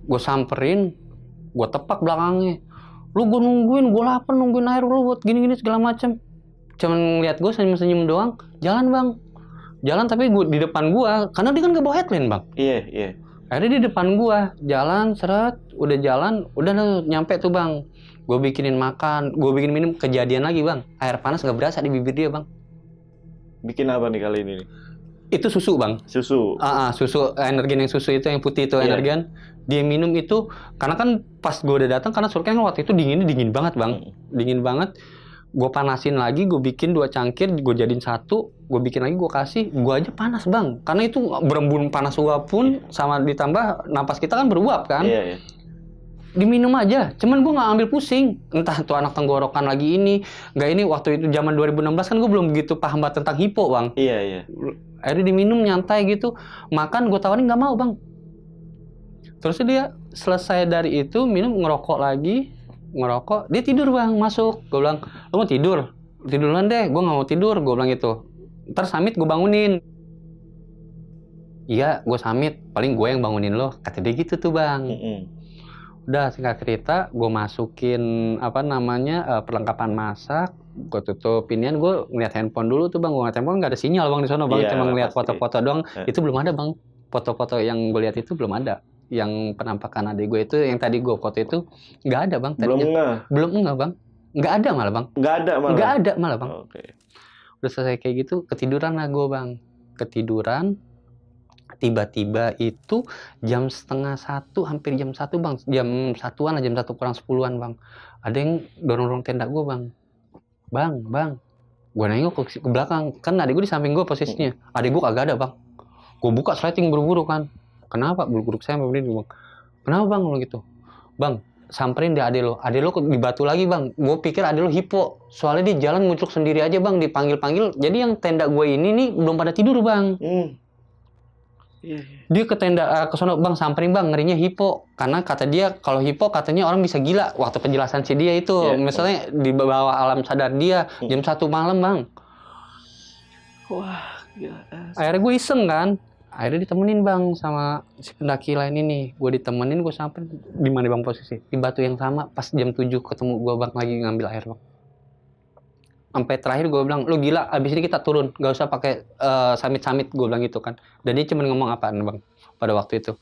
Gue samperin, gue tepak belakangnya. Lu gue nungguin, gue lapar nungguin air lu buat gini-gini segala macem. Cuman ngeliat gue senyum-senyum doang, jalan bang. Jalan tapi gue di depan gue, karena dia kan gak bawa headline bang. Iya. Akhirnya di depan gue, jalan seret, udah jalan, udah nyampe tuh bang. Gue bikinin makan, gue bikin minum, kejadian lagi bang. Air panas gak berasa di bibir dia bang. Bikin apa nih kali ini nih? Itu susu bang. Susu. Susu Energen yang susu itu yang putih itu Energen. Dia minum itu, karena kan pas gue udah datang, karena surken waktu itu dingin banget bang. Dingin banget. Gue panasin lagi, gue bikin 2 cangkir, gue jadiin 1, gue bikin lagi, gue kasih, gue aja panas bang, karena itu berembun panas uap pun, sama ditambah napas kita kan beruap kan, Iya. diminum aja, cuman gue nggak ambil pusing, entah tuh anak tenggorokan lagi ini, nggak ini waktu itu zaman 2016 kan gue belum begitu paham banget tentang hipo bang, Iya. akhirnya diminum nyantai gitu, makan gue tawarin nggak mau bang, terus dia selesai dari itu minum ngerokok, dia tidur bang, masuk. Gue bilang, lo mau tidur? Tiduran deh, gue gak mau tidur, gue bilang gitu. Ntar Samit gue bangunin. Iya, gue Samit, paling gue yang bangunin lo. Kata dia gitu tuh bang. Udah singkat cerita, gue masukin perlengkapan masak, gue tutupinian, gue ngeliat handphone dulu tuh bang. Gue ngeliat handphone gak ada sinyal bang di sana bang, cuma ngeliat foto-foto doang. Itu belum ada bang, foto-foto yang gue lihat itu belum ada. Yang penampakan adik gue itu, yang tadi gue foto itu nggak ada bang tadinya. Belum nggak bang, nggak ada malah bang. Nggak ada malah bang. Oke. Udah selesai kayak gitu, ketiduran lah gue bang. Ketiduran, tiba-tiba itu jam 12:30, hampir jam 1 bang, jam 1-an lah, jam 1 kurang 10-an bang. Ada yang dorong tenda gue bang. Bang. Gue nengok ke belakang, kan adik gue di samping gue posisinya. Adik gue kagak ada bang. Gue buka sliding buru-buru kan. Kenapa? Buru-buru saya begini bang. Kenapa bang lo gitu? Bang, samperin deh adek lo di batu lagi bang. Gue pikir adek lo hipo. Soalnya dia jalan ngucuk sendiri aja bang, dipanggil-panggil. Jadi yang tenda gue ini nih belum pada tidur bang. Dia ke tenda ke sono bang, samperin bang, ngerinya hipo. Karena kata dia kalau hipo katanya orang bisa gila. Waktu penjelasan si dia itu, misalnya di bawah alam sadar dia jam 1 malam bang. Wah, gila. Akhirnya gue iseng kan. Akhirnya ditemenin bang sama si pendaki lain ini. Gue ditemenin, gue sampai di mana bang posisi? Di batu yang sama. Pas jam 7 ketemu gue bang lagi ngambil air bang. Sampai terakhir gue bilang, lu gila, abis ini kita turun. Gak usah pakai samit-samit, gue bilang gitu kan. Dan dia cuma ngomong apaan bang pada waktu itu?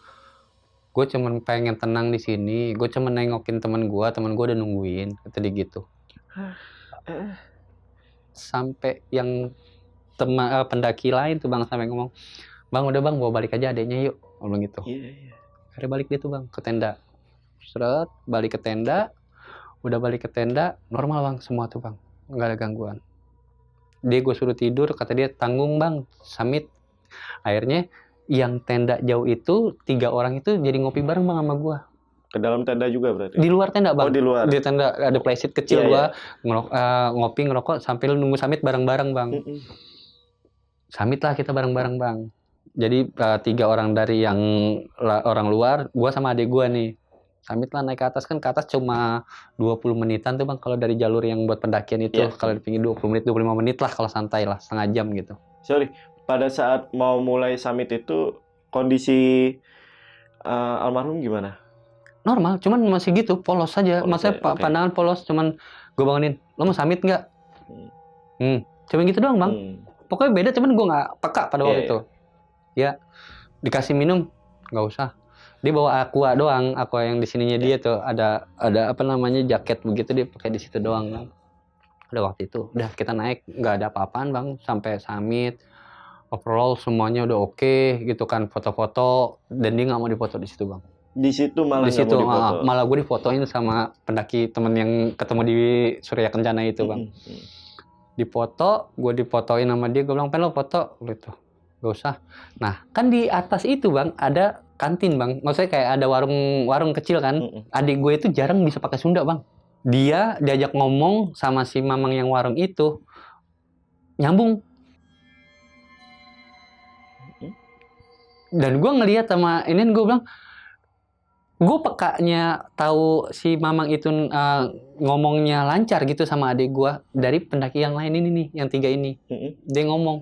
Gue cuma pengen tenang di sini. Gue cuma nengokin teman gue udah nungguin. Kata dia gitu. Sampai yang pendaki lain tuh bang sampai ngomong, bang udah bang bawa balik aja adeknya yuk, ngomong gitu. Akhirnya balik dia tuh bang ke tenda, seret balik ke tenda, udah balik ke tenda normal bang semua tuh bang, nggak ada gangguan. Dia gue suruh tidur, kata dia tanggung bang Samit. Akhirnya yang tenda jauh itu 3 orang itu jadi ngopi bareng bang sama gue. Ke dalam tenda juga berarti? Di luar tenda bang. Oh di luar. Di tenda ada playset kecil gue ngopi ngerokok sambil nunggu Samit bareng-bareng bang. Samit lah kita bareng-bareng bang. Jadi 3 orang dari yang orang luar, gue sama adik gue nih. Samit lah naik ke atas, kan ke atas cuma 20 menitan tuh bang kalau dari jalur yang buat pendakian itu. Kalau di pinggir 20 menit, 25 menit lah kalau santai lah, setengah jam gitu. Sorry, pada saat mau mulai summit itu kondisi almarhum gimana? Normal, cuman masih gitu, polos saja. Maksudnya pandangan polos, cuman gue bangunin, lo mau summit nggak? Cuman gitu doang bang. Pokoknya beda, cuman gue nggak peka pada waktu itu. Ya, dikasih minum nggak usah. Dia bawa aqua doang, aqua yang di sininya dia tuh ada jaket begitu, dia pakai di situ doang bang. Udah waktu itu, udah kita naik nggak ada apa-apaan bang, sampai summit, overall semuanya udah oke gitu kan, foto-foto, dan dia nggak mau difoto di situ bang. Di situ malah di situ mau difoto. Malah gue difotoin sama pendaki temen yang ketemu di Surya Kencana itu bang. Difoto, gue difotoin sama dia, gue bilang pengen lo foto gitu. Gak usah. Nah, kan di atas itu bang ada kantin bang. Maksudnya kayak ada warung kecil kan. Adik gue itu jarang bisa pakai Sunda bang. Dia diajak ngomong sama si mamang yang warung itu. nyambung. Dan gue ngelihat sama ini, gue bilang, gue pekanya tahu si Mamang itu ngomongnya lancar gitu sama adik gue dari pendaki yang lain ini nih, yang 3 ini. Dia ngomong,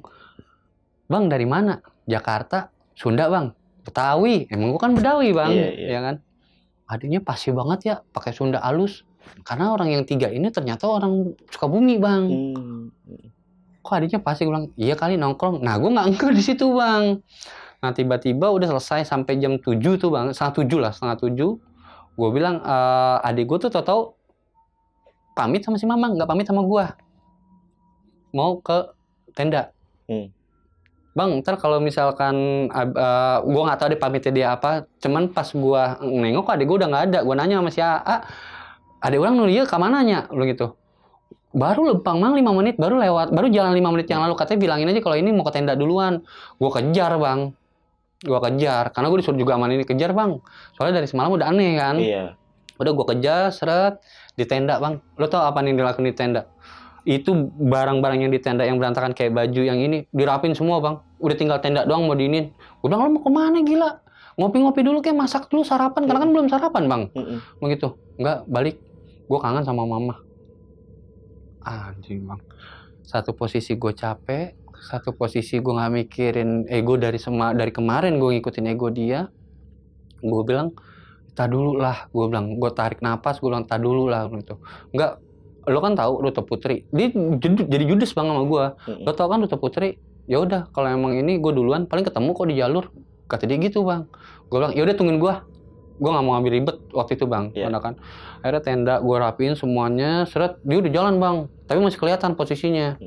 "Bang, dari mana?" "Jakarta." "Sunda, Bang." "Betawi." Emang gue kan Betawi, Bang. Ya kan? Adiknya pasti banget ya, pakai Sunda halus. Karena orang yang 3 ini ternyata orang Sukabumi, Bang. Kok adiknya pasti, gue bilang, "Iya kali nongkrong." Nah, gue nggak ngeh di situ, Bang. Nah, tiba-tiba udah selesai sampai jam 7 tuh, Bang. Setengah 7. Gue bilang, adik gue tuh tau-tau pamit sama si Mamang, nggak pamit sama gue. Mau ke tenda. "Bang, ntar kalau misalkan gue nggak tahu deh pamitnya dia apa. Cuman pas gue nengok adik gue udah nggak ada. Gue nanya sama si AA, adik orang nulia ke mananya?" Lu gitu. "Baru lempang, Mang, 5 menit baru lewat, baru jalan 5 menit yang lalu. Katanya bilangin aja kalau ini mau ke tenda duluan." Gue kejar, Bang. Karena gue disuruh juga sama ini, "Kejar, Bang. Soalnya dari semalam udah aneh kan." Iya. Udah gue kejar, seret, di tenda, Bang. Lo tau apa nih dilakuin di tenda? Itu barang-barang yang di tenda yang berantakan kayak baju yang ini, dirapin semua, Bang. Udah tinggal tenda doang mau diinin. Gue bilang, "Lo mau kemana, gila? Ngopi-ngopi dulu kayak, masak dulu sarapan." Karena kan belum sarapan, Bang. Begitu. "Enggak, balik. Gue kangen sama mama." Anjing, Bang. Satu posisi gue capek, satu posisi gue nggak mikirin ego dari kemarin gue ngikutin ego dia. Gue bilang, "Tak dulu lah." Gue bilang, gue tarik napas, gue bilang, "Tak dulu lah." Gitu. "Enggak, lo kan tahu Rute Putri." Dia jadi judes, Bang, sama gue. "Lo tau kan Rute Putri? Ya udah, kalau emang ini gue duluan, paling ketemu kok di jalur." Kata dia gitu, Bang. Gue bilang, "Ya udah, tungguin gue." Gue nggak mau ngambil ribet waktu itu, Bang. Kan. Akhirnya tenda gue rapiin semuanya, seret, dia udah jalan, Bang. Tapi masih kelihatan posisinya.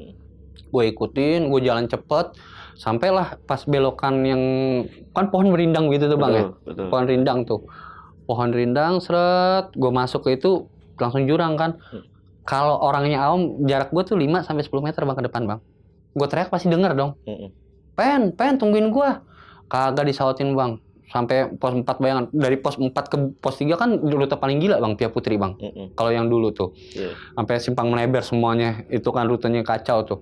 Gue ikutin, gue jalan cepet, sampailah pas belokan yang kan pohon rindang gitu tuh, Bang. Betul. Pohon rindang tuh. Pohon rindang, seret, gue masuk ke itu langsung jurang kan. Kalau orangnya awam, jarak gue tuh 5-10 meter, Bang, ke depan, Bang. Gue teriak pasti denger dong. Pen, tungguin gue." Kagak disautin, Bang. Sampai pos 4, bayangan. Dari pos 4 ke pos 3 kan rute paling gila, Bang, Via Putri, Bang. Kalau yang dulu tuh. Sampai simpang melebar semuanya. Itu kan rutenya kacau tuh.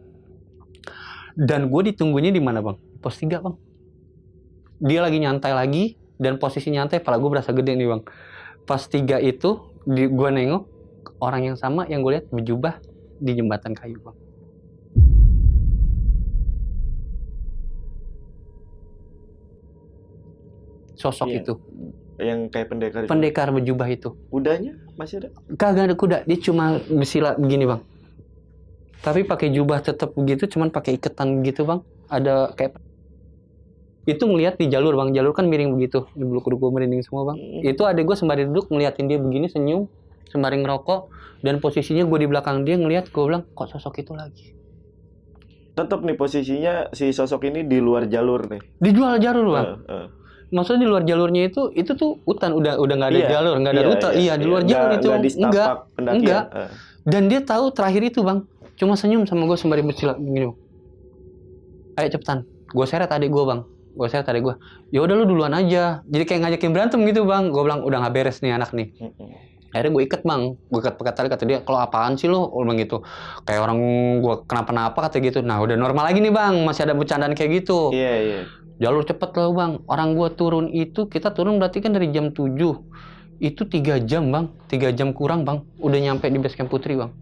Dan gue ditunggunya di mana, Bang? Pos 3, Bang. Dia lagi nyantai lagi, dan posisi nyantai pala gue berasa gede nih, Bang. Pos 3 itu gue nengok orang yang sama yang gue lihat berjubah di jembatan kayu, Bang. Sosok itu. Yang kayak pendekar. Pendekar berjubah itu. Kudanya masih ada? Kagak ada kuda, dia cuma bersila begini, Bang. Tapi pakai jubah tetap begitu, cuman pakai iketan gitu, Bang. Ada kayak itu ngeliat di jalur, Bang. Jalur kan miring begitu. Di bulu kuduk gue merinding semua, Bang. Itu adek gue sembari duduk ngeliatin dia begini, senyum, sembari ngerokok, dan posisinya gue di belakang dia ngeliat. Gue bilang, kok sosok itu lagi? Tetap nih posisinya si sosok ini di luar jalur nih. Di luar jalur, Bang. Maksudnya di luar jalurnya itu tuh hutan, udah nggak ada jalur, nggak ada rute. Iya, di luar jalur itu. Enggak. Dan dia tahu terakhir itu, Bang. Cuma senyum sama gue sembari bersilat gini. "Ayo cepetan." Gue seret adik gue, Bang. "Ya udah, lu duluan aja." Jadi kayak ngajakin berantem gitu, Bang. Gue bilang, udah nggak beres nih anak nih. Akhirnya gue ikat, Bang. Gue ikat pakai tali. Kata dia, "Kalau apaan sih lo?" Bilang gitu. Kayak orang gue kenapa-napa, kata gitu. Nah, udah normal lagi nih, Bang. Masih ada bercandaan kayak gitu. Iya. Jalur cepet loh, Bang. Orang gue turun itu, kita turun berarti kan dari jam 7. Itu 3 jam, Bang. 3 jam kurang, Bang. Udah nyampe di base camp Putri, Bang.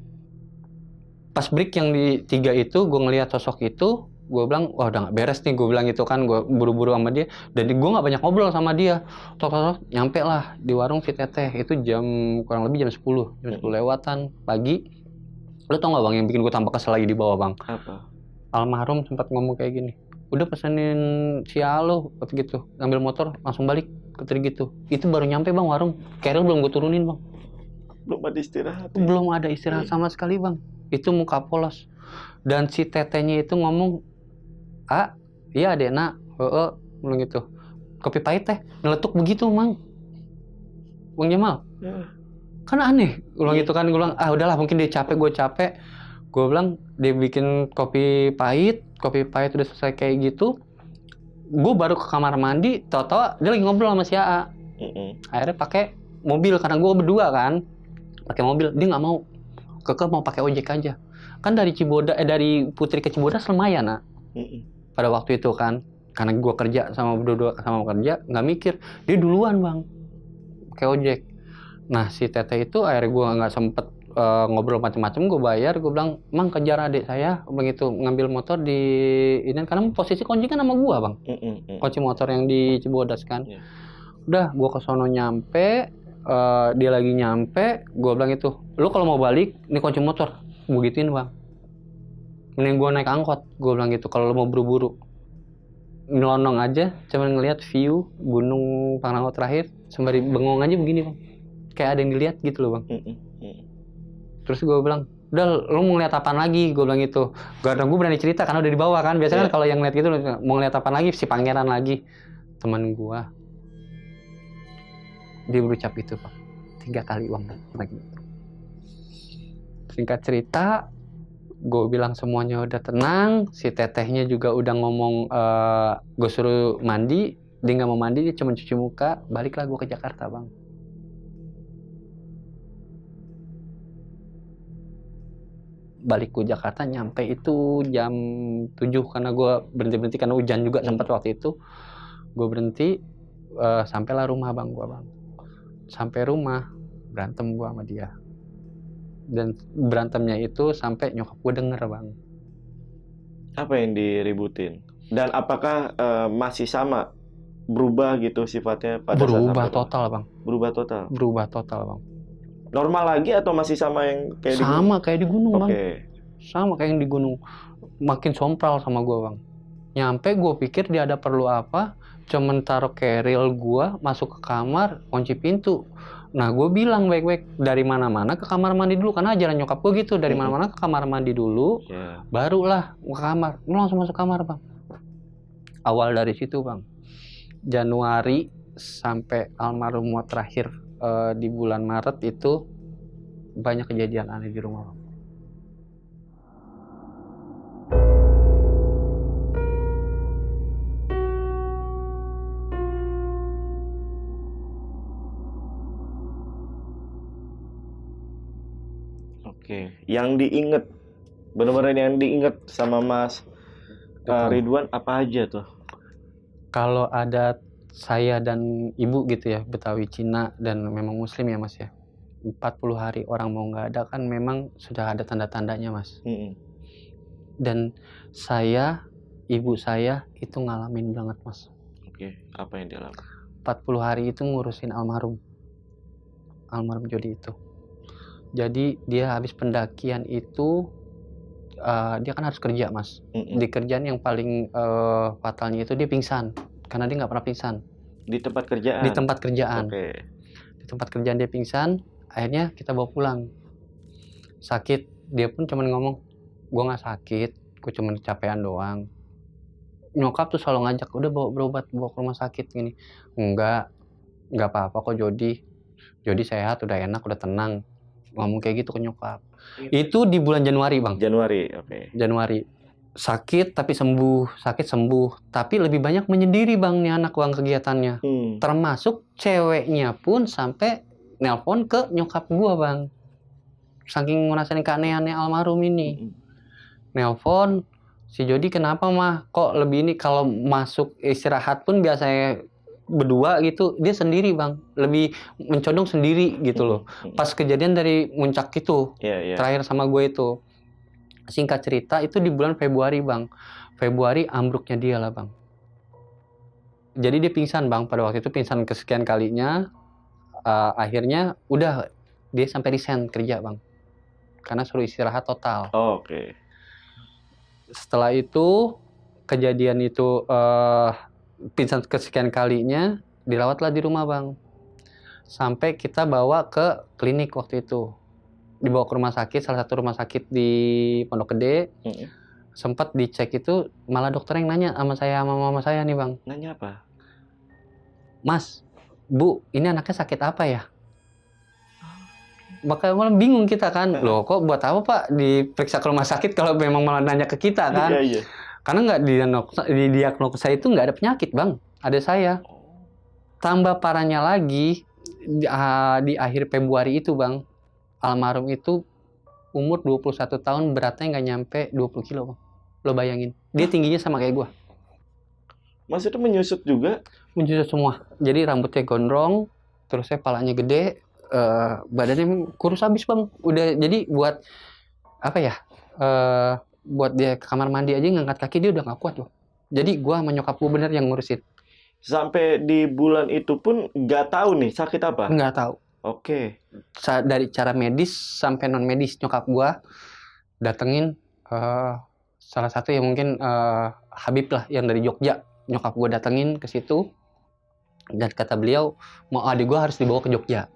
Pas break yang di 3 itu, gue ngelihat sosok itu, gue bilang, wah udah gak beres nih, gue bilang gitu kan. Gue buru-buru sama dia, dan gue gak banyak ngobrol sama dia. Tok, nyampe lah di warung si Teteh. Itu kurang lebih jam 10 lewatan pagi. Lo tau gak, Bang, yang bikin gue tambah kesel lagi di bawah, Bang? Apa? Almarhum sempat ngomong kayak gini, "Udah pesenin si Alo," gitu, ngambil motor langsung balik ke gitu. Itu baru nyampe, Bang, warung. Carrier belum gue turunin, Bang. Belum ada istirahat. Belum ada istirahat sama sekali, Bang. Itu muka polos. Dan si tetenya itu ngomong, "Iya adek nak." Bilang gitu. "Kopi pahit teh nyeletuk begitu, Mang. Bang Jamal." Kan aneh. Bilang gitu kan. Gue bilang, udahlah, mungkin dia capek, gue capek. Gue bilang, dia bikin kopi pahit udah selesai kayak gitu. Gue baru ke kamar mandi, tau-tau dia lagi ngobrol sama si AA. Akhirnya pakai mobil, karena gue berdua kan. Pakai mobil, dia nggak mau. Kekeh mau pakai ojek aja. kan dari dari Putri ke Cibodas lumayan nak pada waktu itu kan, karena gue kerja berdua sama kerja nggak mikir, dia duluan bang kayak ojek. Nah si teteh itu akhirnya gue nggak sempet ngobrol macam-macam, gue bayar, gue bilang mang kejar adik saya begitu ngambil motor di ini, karena posisi kunci kan sama gue bang, kunci motor yang di Cibodas kan. Udah gue kesono nyampe, dia lagi nyampe, gue bilang itu, lu kalau mau balik ini kunci motor, begituin bang, mending gue naik angkot, gue bilang gitu kalau lu mau buru-buru. Nyelonong aja, cuman ngelihat view Gunung Pangrango terakhir, sembari bengong aja begini bang, kayak ada yang dilihat gitu loh bang. Terus gue bilang, udah lu mau ngeliat apaan lagi, gue bilang gitu. Karena gue berani cerita karena udah di bawah kan, biasanya kan kalau yang ngeliat gitu mau ngeliat apaan lagi, si pangeran lagi. Teman gue, dia berucap itu pak, 3 kali uang lagi. Singkat cerita, gue bilang semuanya udah tenang, si tetehnya juga udah ngomong, gue suruh mandi, dia nggak mau mandi, dia cuma cuci muka, baliklah gue ke Jakarta bang. Balik ke Jakarta nyampe itu jam 7 karena gue berhenti karena hujan juga sempat waktu itu. Gue berhenti, sampailah rumah bang, sampai rumah berantem gue sama dia, dan berantemnya itu sampai nyokap gue denger bang. Apa yang diributin? Dan apakah masih sama berubah gitu sifatnya pada Berubah saat total bang. Berubah total bang. Normal lagi atau masih sama yang kayak sama kayak di gunung bang. Oke. Sama kayak yang di gunung, makin sompral sama gue bang. Nyampe gue pikir dia ada perlu apa, cuman taruh keril gue masuk ke kamar, kunci pintu. Nah gue bilang baik-baik, dari mana-mana ke kamar mandi dulu, karena ajaran nyokap gue gitu, dari mana-mana ke kamar mandi dulu, barulah ke kamar. Lu langsung masuk kamar bang. Awal dari situ bang, Januari sampai almarhum terakhir di bulan Maret itu banyak kejadian aneh di rumah bang. Oke, yang diinget, benar-benar yang diinget sama Mas Ridwan apa aja tuh? Kalau ada saya dan ibu gitu ya, Betawi Cina dan memang Muslim ya mas ya, 40 hari orang mau nggak ada kan memang sudah ada tanda-tandanya mas. Dan saya, ibu saya itu ngalamin banget mas. Oke, apa yang dialami? 40 hari itu ngurusin almarhum Jody itu. Jadi dia habis pendakian itu, dia kan harus kerja mas. Di kerjaan yang paling fatalnya itu dia pingsan, karena dia nggak pernah pingsan. Di tempat kerjaan? Di tempat kerjaan. Oke. Di tempat kerjaan dia pingsan, akhirnya kita bawa pulang. Sakit, dia pun cuma ngomong, gue nggak sakit, gue cuma kecapean doang. Nyokap tuh selalu ngajak, udah berobat, bawa ke rumah sakit gini. Nggak apa-apa kok Jody sehat, udah enak, udah tenang. Ngomong kayak gitu ke nyokap. Itu di bulan Januari bang. Januari, oke. Januari. Sakit tapi sembuh, tapi lebih banyak menyendiri bang nih anak bang kegiatannya. Termasuk ceweknya pun sampai nelpon ke nyokap gua bang. Saking ngerasain keanehannya almarhum ini. Nelpon, si Jody kenapa mah? Kok lebih ini kalau masuk istirahat pun biasanya berdua gitu, dia sendiri bang, lebih mencondong sendiri gitu loh. Pas kejadian dari Muncak itu, terakhir sama gue itu, singkat cerita itu di bulan Februari bang. Februari ambruknya dia lah bang. Jadi dia pingsan bang, pada waktu itu pingsan kesekian kalinya. Akhirnya udah dia sampai resign kerja bang, karena suruh istirahat total. Oke. Setelah itu kejadian itu pingsan kesekian kalinya, dirawatlah di rumah bang, sampai kita bawa ke klinik waktu itu. Dibawa ke rumah sakit, salah satu rumah sakit di Pondok Gede. Sempat dicek itu, malah dokter yang nanya sama saya, sama mama saya nih bang. Nanya apa? Mas, Bu, ini anaknya sakit apa ya? Maka malah bingung kita kan, loh kok buat apa pak diperiksa ke rumah sakit kalau memang malah nanya ke kita kan? Iya. Karena di diagnosa itu nggak ada penyakit bang, ada saya. Tambah parahnya lagi, di akhir Februari itu bang, almarhum itu umur 21 tahun, beratnya nggak nyampe 20 kilo bang. Lo bayangin, dia tingginya sama kayak gue. Maksudnya menyusut juga? Menjusut semua. Jadi rambutnya gondrong, terusnya palanya gede, badannya kurus habis bang. Udah jadi buat apa ya? Buat dia ke kamar mandi aja ngangkat kaki dia udah nggak kuat loh. Jadi gua sama nyokap gue bener yang ngurusin. Sampai di bulan itu pun nggak tahu nih sakit apa? Nggak tahu. Oke. Dari cara medis sampai non medis nyokap gua datengin salah satu ya mungkin Habib lah yang dari Jogja. Nyokap gua datengin ke situ dan kata beliau mau adik gua harus dibawa ke Jogja.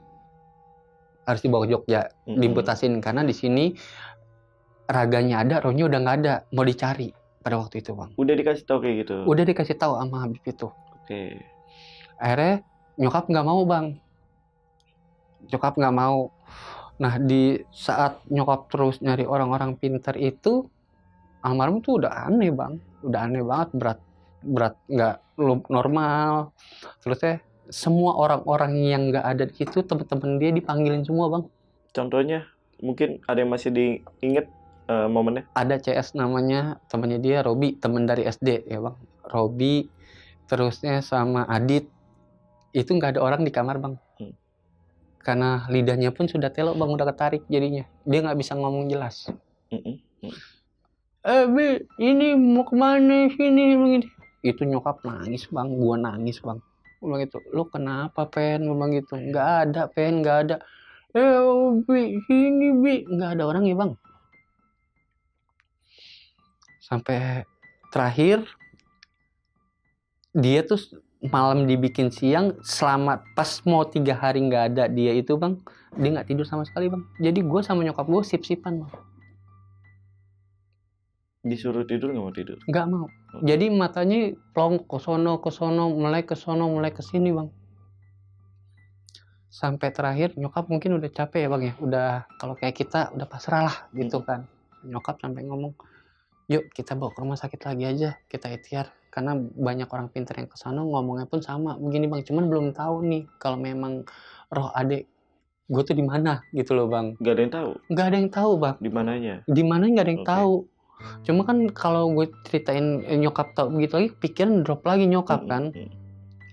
Harus dibawa ke Jogja, dimputasin karena di sini raganya ada, rohnya udah nggak ada, mau dicari pada waktu itu bang. Udah dikasih tahu kayak gitu? Udah dikasih tahu sama Habib itu. Oke. Akhirnya nyokap nggak mau bang. Nyokap nggak mau. Nah di saat nyokap terus nyari orang-orang pintar itu, almarhum tuh udah aneh bang, udah aneh banget, berat nggak normal. Terusnya semua orang-orang yang nggak ada di situ, teman-teman dia dipanggilin semua bang. Contohnya mungkin ada yang masih diinget momennya? Ada CS namanya, temannya dia Robi, teman dari SD ya bang. Robi, terusnya sama Adit, itu nggak ada orang di kamar bang. Karena lidahnya pun sudah telok bang, udah ketarik jadinya. Dia nggak bisa ngomong jelas. Bi, ini mau kemana sini begini. Itu nyokap nangis bang, gua nangis bang. Gua bilang gitu, lo kenapa Pen? Gua bilang gitu, nggak ada Pen, nggak ada. Bi, sini Bi, nggak ada orang ya bang. Sampai terakhir dia tuh malam dibikin siang, selama pas mau 3 hari nggak ada dia itu bang, dia nggak tidur sama sekali bang. Jadi gue sama nyokap gue sip-sipan bang. Disuruh tidur nggak mau tidur? Nggak mau. Jadi matanya plong ke sono, mulai ke sono, mulai ke sini bang. Sampai terakhir nyokap mungkin udah capek ya bang ya, udah kalau kayak kita udah pasrah lah gitu kan. Nyokap sampai ngomong, yuk kita bawa ke rumah sakit lagi aja, kita ikhtiar. Karena banyak orang pintar yang kesana ngomongnya pun sama begini bang, cuman belum tahu nih kalau memang roh adik gue tuh di mana gitu loh bang. Nggak ada yang tahu? Nggak ada yang tahu bang. Di mananya? Di mana nggak ada yang tahu. Cuma kan kalau gue ceritain nyokap tahu begitu lagi, pikiran drop lagi nyokap kan.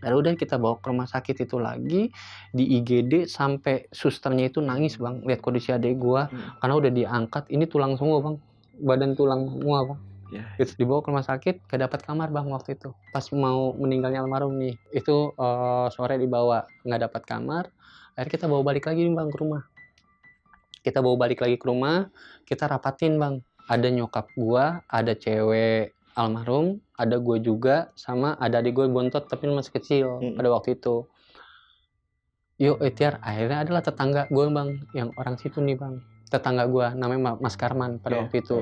Lalu udah kita bawa ke rumah sakit itu lagi, di IGD sampai susternya itu nangis bang, lihat kondisi adik gue, karena udah diangkat, ini tulang semua bang, badan tulang semua bang. Itu dibawa ke rumah sakit, gak dapat kamar bang waktu itu. Pas mau meninggalnya almarhum nih, itu sore dibawa, nggak dapat kamar. Akhirnya kita bawa balik lagi nih bang ke rumah. Kita bawa balik lagi ke rumah, kita rapatin bang. Ada nyokap gua, ada cewek almarhum, ada gue juga, sama ada adik gue bontot tapi masih kecil pada waktu itu. Yuk ikhtiar, akhirnya adalah tetangga gue bang, yang orang situ nih bang. Tetangga gue, namanya Mas Karman pada waktu itu.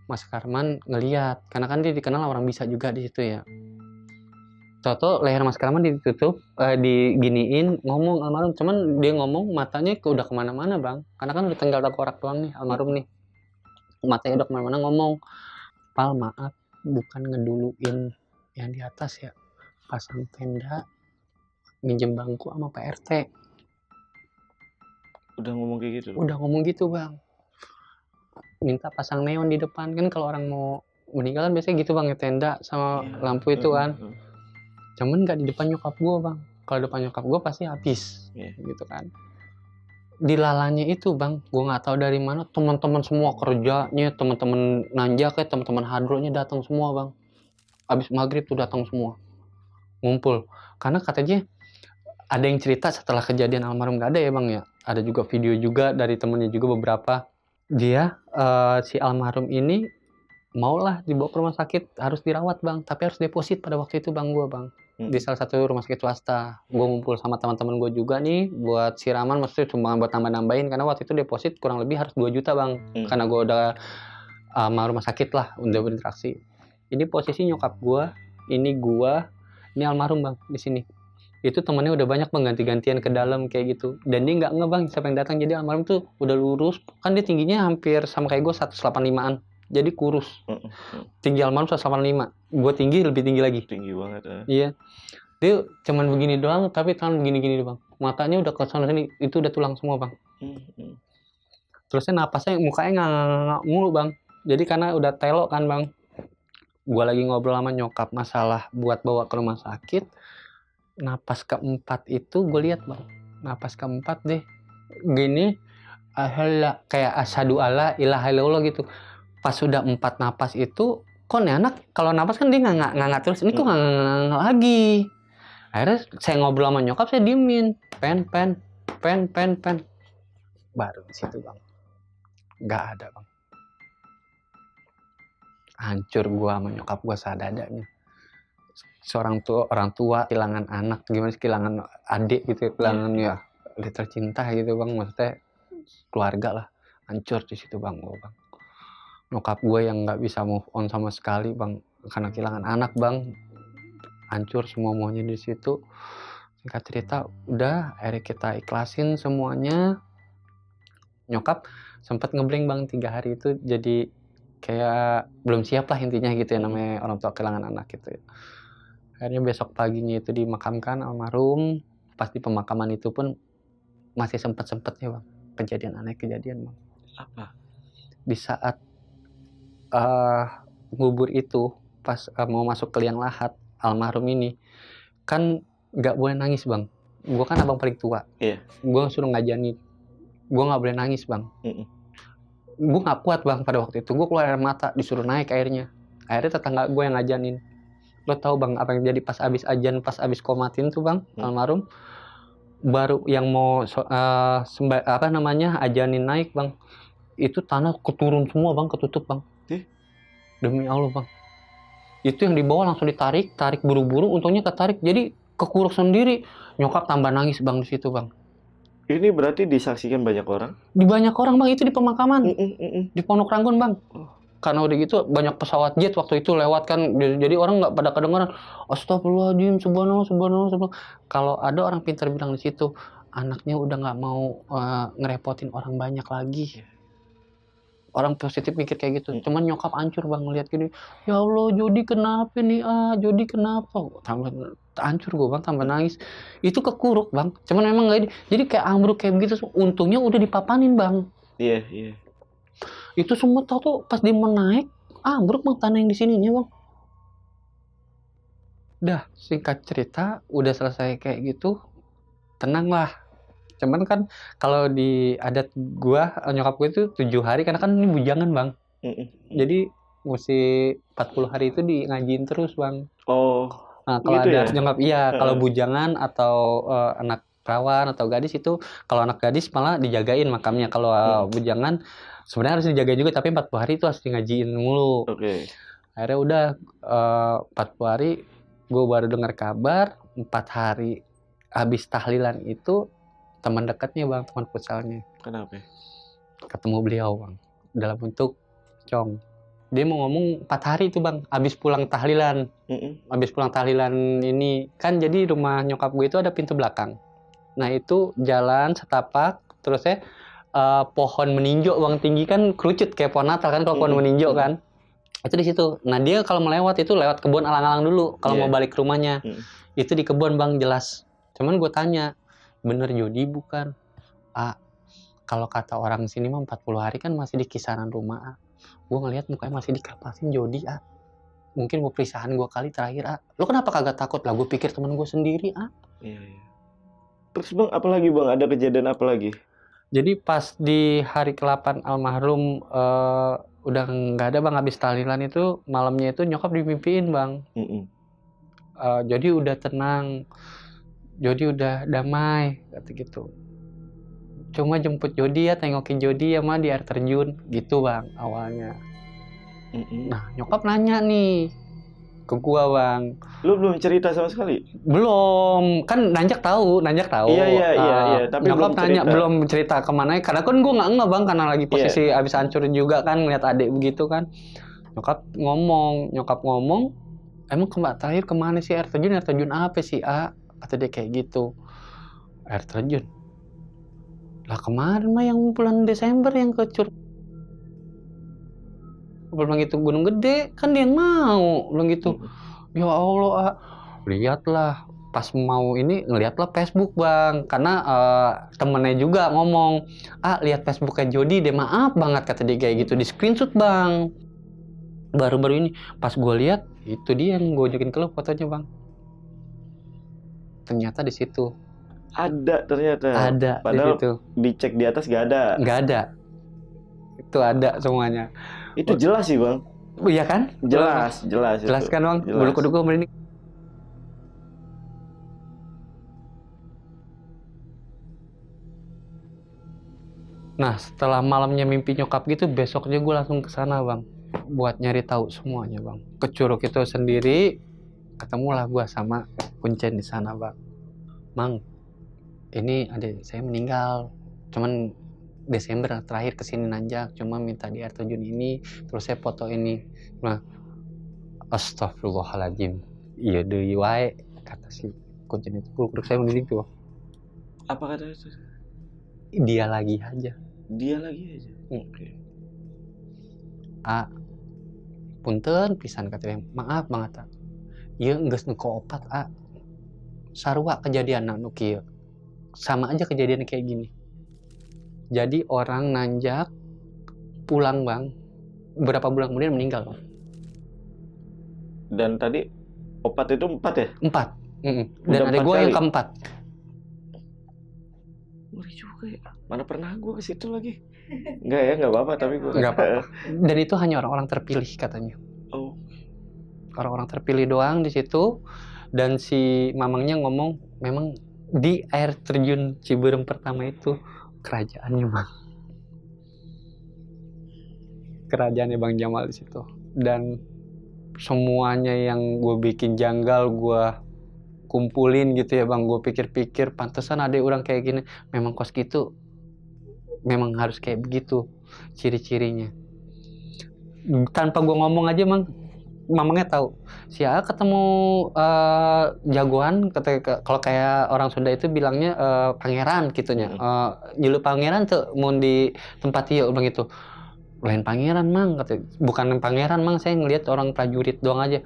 Mas Karman ngeliat, karena kan dia dikenal orang bisa juga di situ ya. Toto leher Mas Karman ditutup, diginiin, ngomong almarhum. Cuman dia ngomong matanya udah kemana-mana bang, karena kan udah tinggal tengkorak doang nih almarhum nih. Matanya udah kemana-mana ngomong, Pal maaf, bukan ngeduluin yang di atas ya, pasang tenda, minjem bangku sama Pak RT. Udah ngomong kayak gitu? Udah ngomong gitu bang. Minta pasang neon di depan, kan kalau orang mau meninggal kan biasanya gitu bang, ya tenda sama lampu itu kan. Cuman nggak di depan nyokap gue bang. Kalau depan nyokap gue pasti habis, gitu kan. Di lalanya itu bang, gue nggak tahu dari mana teman-teman semua kerjanya, teman-teman nanjak ya, teman-teman hadronya datang semua bang. Abis maghrib tuh datang semua, ngumpul. Karena katanya ada yang cerita setelah kejadian almarhum nggak ada ya bang ya. Ada juga video juga dari temennya juga beberapa. Dia si almarhum ini maulah dibawa ke rumah sakit, harus dirawat bang, tapi harus deposit pada waktu itu bang gue bang. Di salah satu rumah sakit swasta. Gue ngumpul sama teman-teman gue juga nih buat siraman, maksudnya cuma buat nambah-nambahin karena waktu itu deposit kurang lebih harus 2 juta bang. Karena gue udah sama rumah sakit lah, udah berinteraksi. Ini posisi nyokap gue, ini almarhum bang di sini. Itu temennya udah banyak bang, ganti-gantian ke dalam kayak gitu. Dan dia nggak bang siapa yang datang, jadi almarhum tuh udah lurus. Kan dia tingginya hampir sama kayak gue 185an. Jadi kurus. Tinggi almarhum 185. Gue tinggi lebih tinggi lagi. Tinggi banget ya. Iya. Dia cuman begini doang, tapi tangan begini-gini bang. Matanya udah ke sana sini, itu udah tulang semua bang. Terusnya napasnya mukanya nganga mulu bang. Jadi karena udah telo kan bang. Gua lagi ngobrol sama nyokap masalah buat bawa ke rumah sakit. Napas keempat itu gue lihat bang. Napas keempat deh. Gini. Kayak asyhadu alla ilaha illallah gitu. Pas sudah 4 napas itu. Kok nih anak kalau napas kan dia nganga terus. Ini kok nganga lagi. Akhirnya saya ngobrol sama nyokap, saya diemin. Pen. Baru di situ bang. Nggak ada bang. Hancur gua sama nyokap gua seadanya. Orang tua kehilangan anak, gimana sih kehilangan adik gitu, kehilangan ya adik tercinta gitu bang. Maksudnya keluarga lah. Hancur di situ bang. Nyokap gue yang nggak bisa move on sama sekali bang, karena kehilangan anak bang. Hancur semuanya di situ. Singkat cerita, udah akhirnya kita ikhlasin semuanya. Nyokap sempat ngeblank bang 3 hari itu, jadi kayak belum siap lah intinya gitu ya, namanya orang tua kehilangan anak gitu ya. Akhirnya besok paginya itu dimakamkan almarhum. Pas di pemakaman itu pun masih sempet-sempetnya bang kejadian aneh bang. Apa? Di saat ngubur itu, pas mau masuk ke liang lahat almarhum ini, kan nggak boleh nangis bang. Gue kan abang paling tua. Iya. Gue suruh ngajanin. Gue nggak boleh nangis bang. Gue nggak kuat bang pada waktu itu. Gue keluar air mata, disuruh naik airnya. Akhirnya tetangga gue yang ngajanin. Lo tau bang apa yang jadi pas abis ajan, pas abis komatin tuh bang, almarhum. Baru yang mau ajanin naik bang, itu tanah keturun semua bang, ketutup bang. Demi Allah bang. Itu yang dibawa langsung tarik buru-buru, untungnya ketarik, jadi kekuruk sendiri. Nyokap tambah nangis bang di situ bang. Ini berarti disaksikan banyak orang? Di banyak orang bang, itu di pemakaman. Di Pondok Ranggon bang. Karena udah gitu banyak pesawat jet waktu itu lewat kan, jadi orang nggak pada kedengaran. Astagfirullahaladzim, subhanallah. Kalau ada orang pintar bilang di situ, anaknya udah nggak mau ngerepotin orang banyak lagi. Orang positif mikir kayak gitu. Cuman nyokap hancur bang ngeliat gini. Ya Allah, Jody kenapa nih? Jody kenapa? Tambah hancur gue bang, tambah nangis. Itu kekuruk bang. Cuman memang nggak. Jadi kayak ambruk kayak begitu. Untungnya udah dipapanin bang. Iya. Itu semua tau tuh pas dia menaik, ambruk bang tanah yang di sininya bang. Dah singkat cerita, udah selesai kayak gitu, tenang lah. Cuman kan kalau di adat gua, nyokap gue itu 7 hari karena kan ini bujangan bang. Jadi mesti 40 hari itu di ngajiin terus bang. Nah, kalau gitu ada ya? nyokap kalau bujangan atau anak perawan atau gadis itu, kalau anak gadis malah dijagain makamnya. Kalau bujangan sebenarnya harus dijagain juga, tapi 40 hari itu harus di ngajiin mulu. Akhirnya udah 40 hari gue baru dengar kabar 4 hari habis tahlilan itu teman dekatnya bang, teman futsalnya. Kenapa? Ketemu beliau bang dalam bentuk cong. Dia mau ngomong 4 hari itu bang, habis pulang tahlilan. Habis pulang tahlilan ini kan, jadi rumah nyokap gue itu ada pintu belakang. Nah itu jalan setapak, terusnya pohon meninjau bang, tinggi kan, kerucut kayak pohon Natal kan kalau pohon meninjau kan. Itu di situ. Nah dia kalau melewat itu lewat kebun alang-alang dulu kalau mau balik ke rumahnya. Itu di kebun bang, jelas. Cuman gue tanya, bener Jody bukan? Kalau kata orang sini mah 40 hari kan masih di kisaran rumah. Gue ngelihat mukanya masih dikapasin Jody. Mungkin mau perisahan gue kali terakhir. Lo kenapa kagak takut lah? Gue pikir temen gue sendiri. Iya. Terus bang, apalagi bang? Ada kejadian apa lagi? Jadi pas di hari ke-8 almarhum udah nggak ada bang, habis tahlilan itu malamnya itu nyokap dimimpiin bang. Jody udah tenang, Jody udah damai kata gitu. Cuma jemput Jody ya, tengokin Jody ya mah di air terjun gitu bang awalnya. Nah nyokap nanya nih ke gua bang. Lu belum cerita sama sekali? Belum, kan nanjak tahu. Iya. Tapi nyokap nanya belum cerita kemana, karena kan gua nggak bang, karena lagi posisi abis hancur juga kan, ngeliat adik begitu kan. Nyokap ngomong, emang terakhir kemana sih air terjun apa sih kata dia kayak gitu. Air terjun lah kemarin mah yang bulan Desember yang ke bilang gitu Gunung Gede kan, dia yang mau bilang gitu. Ya Allah lihatlah pas mau ini ngeliat lah Facebook bang, karena temennya juga ngomong, lihat Facebooknya Jody deh, maaf banget kata dia kayak gitu, di screenshot bang. Baru-baru ini pas gue lihat itu dia yang gue ajakin ke lo fotonya bang. Ternyata di situ Ada ternyata. ada. Padahal di situ dicek di atas nggak ada. nggak ada, itu ada semuanya. Itu jelas sih bang. Iya kan? Jelas Jelas itu. kan bang? Jelas. Bulu kuduk gue merinding. Nah setelah malamnya mimpi nyokap gitu, besoknya gue langsung ke sana bang, buat nyari tahu semuanya bang. Ke Curug itu sendiri, ketemulah gue sama Kuncen di sana bang. Mang, ini adik saya meninggal, cuman Desember terakhir kesini nanjak, cuma minta di air terjun ini, terus saya foto ini. Nah, astagfirullahaladzim, iya deui wae, kata si Kuncen itu. Bulu saya merinding tuh. Apa kata itu? Dia lagi aja. Dia lagi aja. Oke. Punten pisan kata dia, maaf banget ieu geus nu opat sarua kejadianna nu kieu, sama aja kejadian kayak gini. Jadi orang nanjak pulang bang, berapa bulan kemudian meninggal bang. Dan tadi opat itu 4 ya? 4. Dan Udah ada 4 gue yang kali? keempat. Ngeri juga ya. Mana pernah gue ke situ lagi? Enggak ya, enggak apa-apa tapi gue Nggak apa-apa. Dan itu hanya orang-orang terpilih katanya. Oh. Orang-orang terpilih doang di situ. Dan si mamangnya ngomong, memang di air terjun Ciberem pertama itu kerajaannya bang. Kerajaannya Bang Jamal di situ. Dan semuanya yang gue bikin janggal gue kumpulin gitu ya bang. Gue pikir-pikir pantesan ada orang kayak gini. Memang kos gitu memang harus kayak begitu ciri-cirinya. Tanpa gue ngomong aja bang, mamangnya tahu. Si A ketemu jagoan, kalau kayak orang Sunda itu bilangnya pangeran gitunya. Julu pangeran tuh mau di tempat ieu bang itu. Lain pangeran mang, kata. Bukan pangeran mang, saya ngelihat orang prajurit doang aja.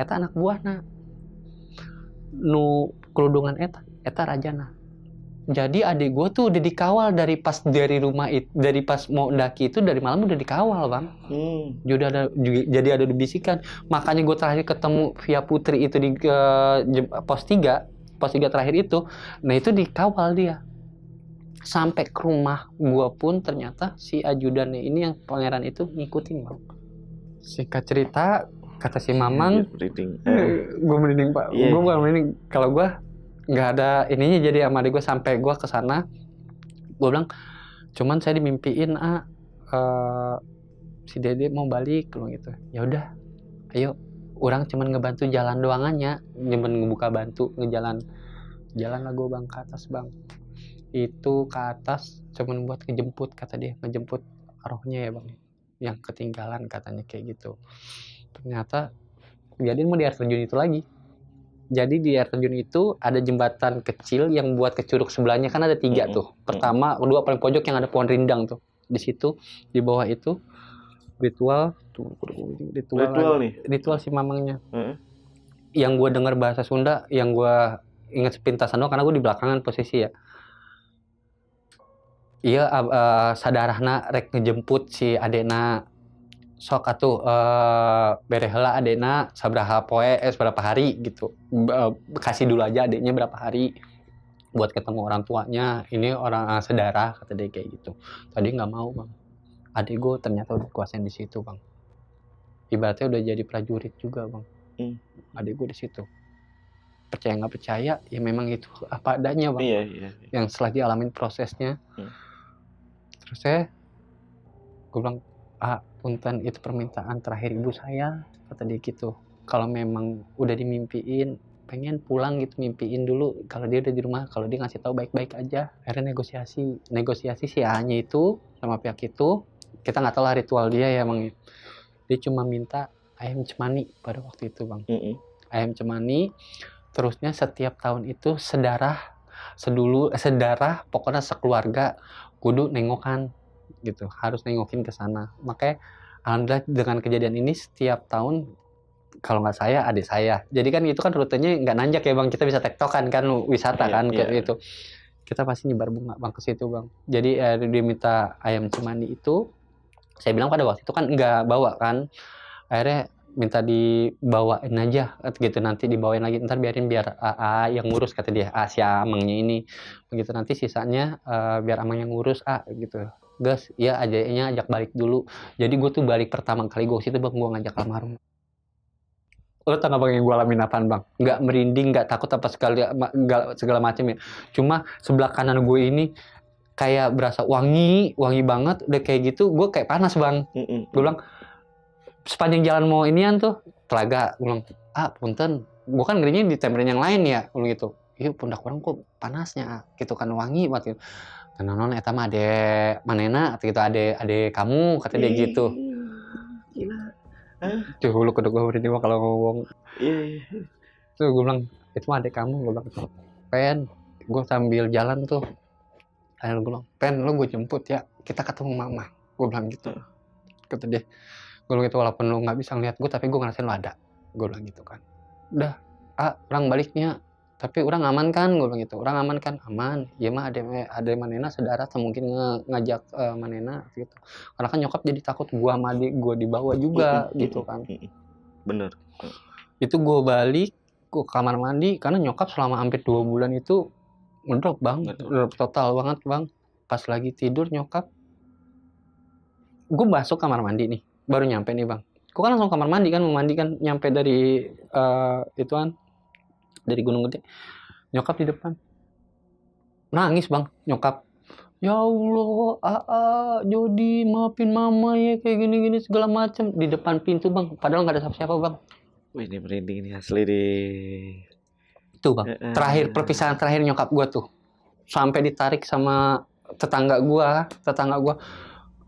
Eta anak buahna. Nu kerudungan eta rajana. Jadi adik gue tuh udah dikawal dari rumah itu, dari pas mau daki itu dari malam udah dikawal bang. Jadi ada bisikan. Makanya gue terakhir ketemu via Putri itu di pos 3 terakhir itu. Nah itu dikawal dia. Sampai ke rumah gue pun ternyata si ajudannya ini yang pangeran itu ngikutin bang. Singkat cerita, kata si mamang, gue merinding pak. Gue bukan merinding, kalau gue nggak ada ininya. Jadi sama adik gue sampai gue kesana, gue bilang cuman saya dimimpiin si Dede mau balik kalau gitu. Ya udah, ayo, orang cuman ngebantu jalan doangannya, cuman ngebuka bantu ngejalan lah gue bang ke atas bang. Itu ke atas cuman buat ngejemput, kata dia, ngejemput rohnya ya bang, yang ketinggalan katanya kayak gitu. Ternyata kejadian mau di air terjun itu lagi. Jadi di air terjun itu ada jembatan kecil yang buat ke curug sebelahnya, kan ada 3 tuh. Pertama, kedua paling pojok yang ada pohon rindang tuh. Di situ, di bawah itu ritual si mamangnya. Yang gue dengar bahasa Sunda, yang gue ingat sepintasan doang karena gue di belakangan posisi ya. Iya, sadarahna rek ngejemput si adena. Sok atuh bere heula adena sabraha poe berapa hari gitu. Kasih dulu aja adeknya berapa hari buat ketemu orang tuanya. Ini orang saudara, kata dia kayak gitu. Tadi nggak mau bang. Adik gue ternyata udah kuasain di situ bang. Ibaratnya udah jadi prajurit juga bang. Adik gue di situ. Percaya nggak percaya ya memang itu apa adanya bang. Iya. Yang setelah dialamin prosesnya. Terus gue bilang, punten itu permintaan terakhir ibu saya, kata dia gitu. Kalau memang udah dimimpiin, pengen pulang gitu, mimpiin dulu kalau dia udah di rumah, kalau dia ngasih tahu baik-baik aja. Akhirnya negosiasi si A-nya itu sama pihak itu, kita nggak tahu lah ritual dia ya bang. Dia cuma minta ayam cemani pada waktu itu bang. Ayam cemani, terusnya setiap tahun itu sedarah pokoknya sekeluarga kudu nengokan gitu, harus nengokin ke sana. Makanya alhamdulillah dengan kejadian ini setiap tahun kalau nggak saya adik saya. Jadi kan itu kan rutenya nggak nanjak ya bang, kita bisa tektokan kan wisata kan kayak gitu. Kita pasti nyebar bunga bang ke situ bang. Jadi dia minta ayam cemani itu, saya bilang pada waktu itu kan nggak bawa kan, akhirnya minta dibawain aja gitu, nanti dibawain lagi, ntar biarin biar AA yang ngurus kata dia, si Amangnya ini begitu, nanti sisanya biar Amang yang ngurus gitu. Gas, ya ajaknya ajak balik dulu. Jadi gue tuh balik pertama kali gue situ bang, gue ngajak almarhum. Lo tau gak bang yang gue alamin apaan bang? Nggak merinding, nggak takut apa segala macam ya. Cuma sebelah kanan gue ini kayak berasa wangi banget. Udah kayak gitu, gue kayak panas bang. Gue bilang, sepanjang jalan mau inian tuh, telaga. Gue bilang, punten. Gue kan ngerinya ditemperin yang lain ya. Gue gitu, iya pundak orang kok panasnya. Gitu kan wangi banget gitu. Non eta mah ade manena gitu, ade kamu kata dia gitu. Gila. Tuh lu kedok gue berarti mah kalau ngomong. Iya. Tuh gue bilang itu mah ade kamu, gue bilang pen, gue sambil jalan tuh. Akhirnya gue bilang pen lu gue jemput ya, kita ketemu mama. Gue bilang gitu. Kata dia, gue bilang gitu walaupun lu nggak bisa ngeliat gue tapi gue ngerasain lu ada. Gue bilang gitu kan. Udah, orang baliknya. Tapi orang aman kan, gue bilang gitu. Orang aman kan, aman. Ya mah ada manena saudara atau mungkin ngajak manena gitu. Karena kan nyokap jadi takut gue sama adik gue dibawa juga gitu kan. Bener. Itu gue balik ke kamar mandi karena nyokap selama hampir 2 bulan itu ngedrop bang, ngedrop total banget bang. Pas lagi tidur nyokap, gue masuk kamar mandi nih, baru nyampe nih bang. Gue kan langsung kamar mandi kan, mau mandi kan, nyampe dari ituan. Dari Gunung Gede, nyokap di depan nangis bang, nyokap, ya Allah, Jody maafin mama ya kayak gini segala macam di depan pintu bang, padahal nggak ada siapa-siapa bang. Wih ini merinding nih asli deh. Itu bang, perpisahan terakhir nyokap gua tuh, sampai ditarik sama tetangga gua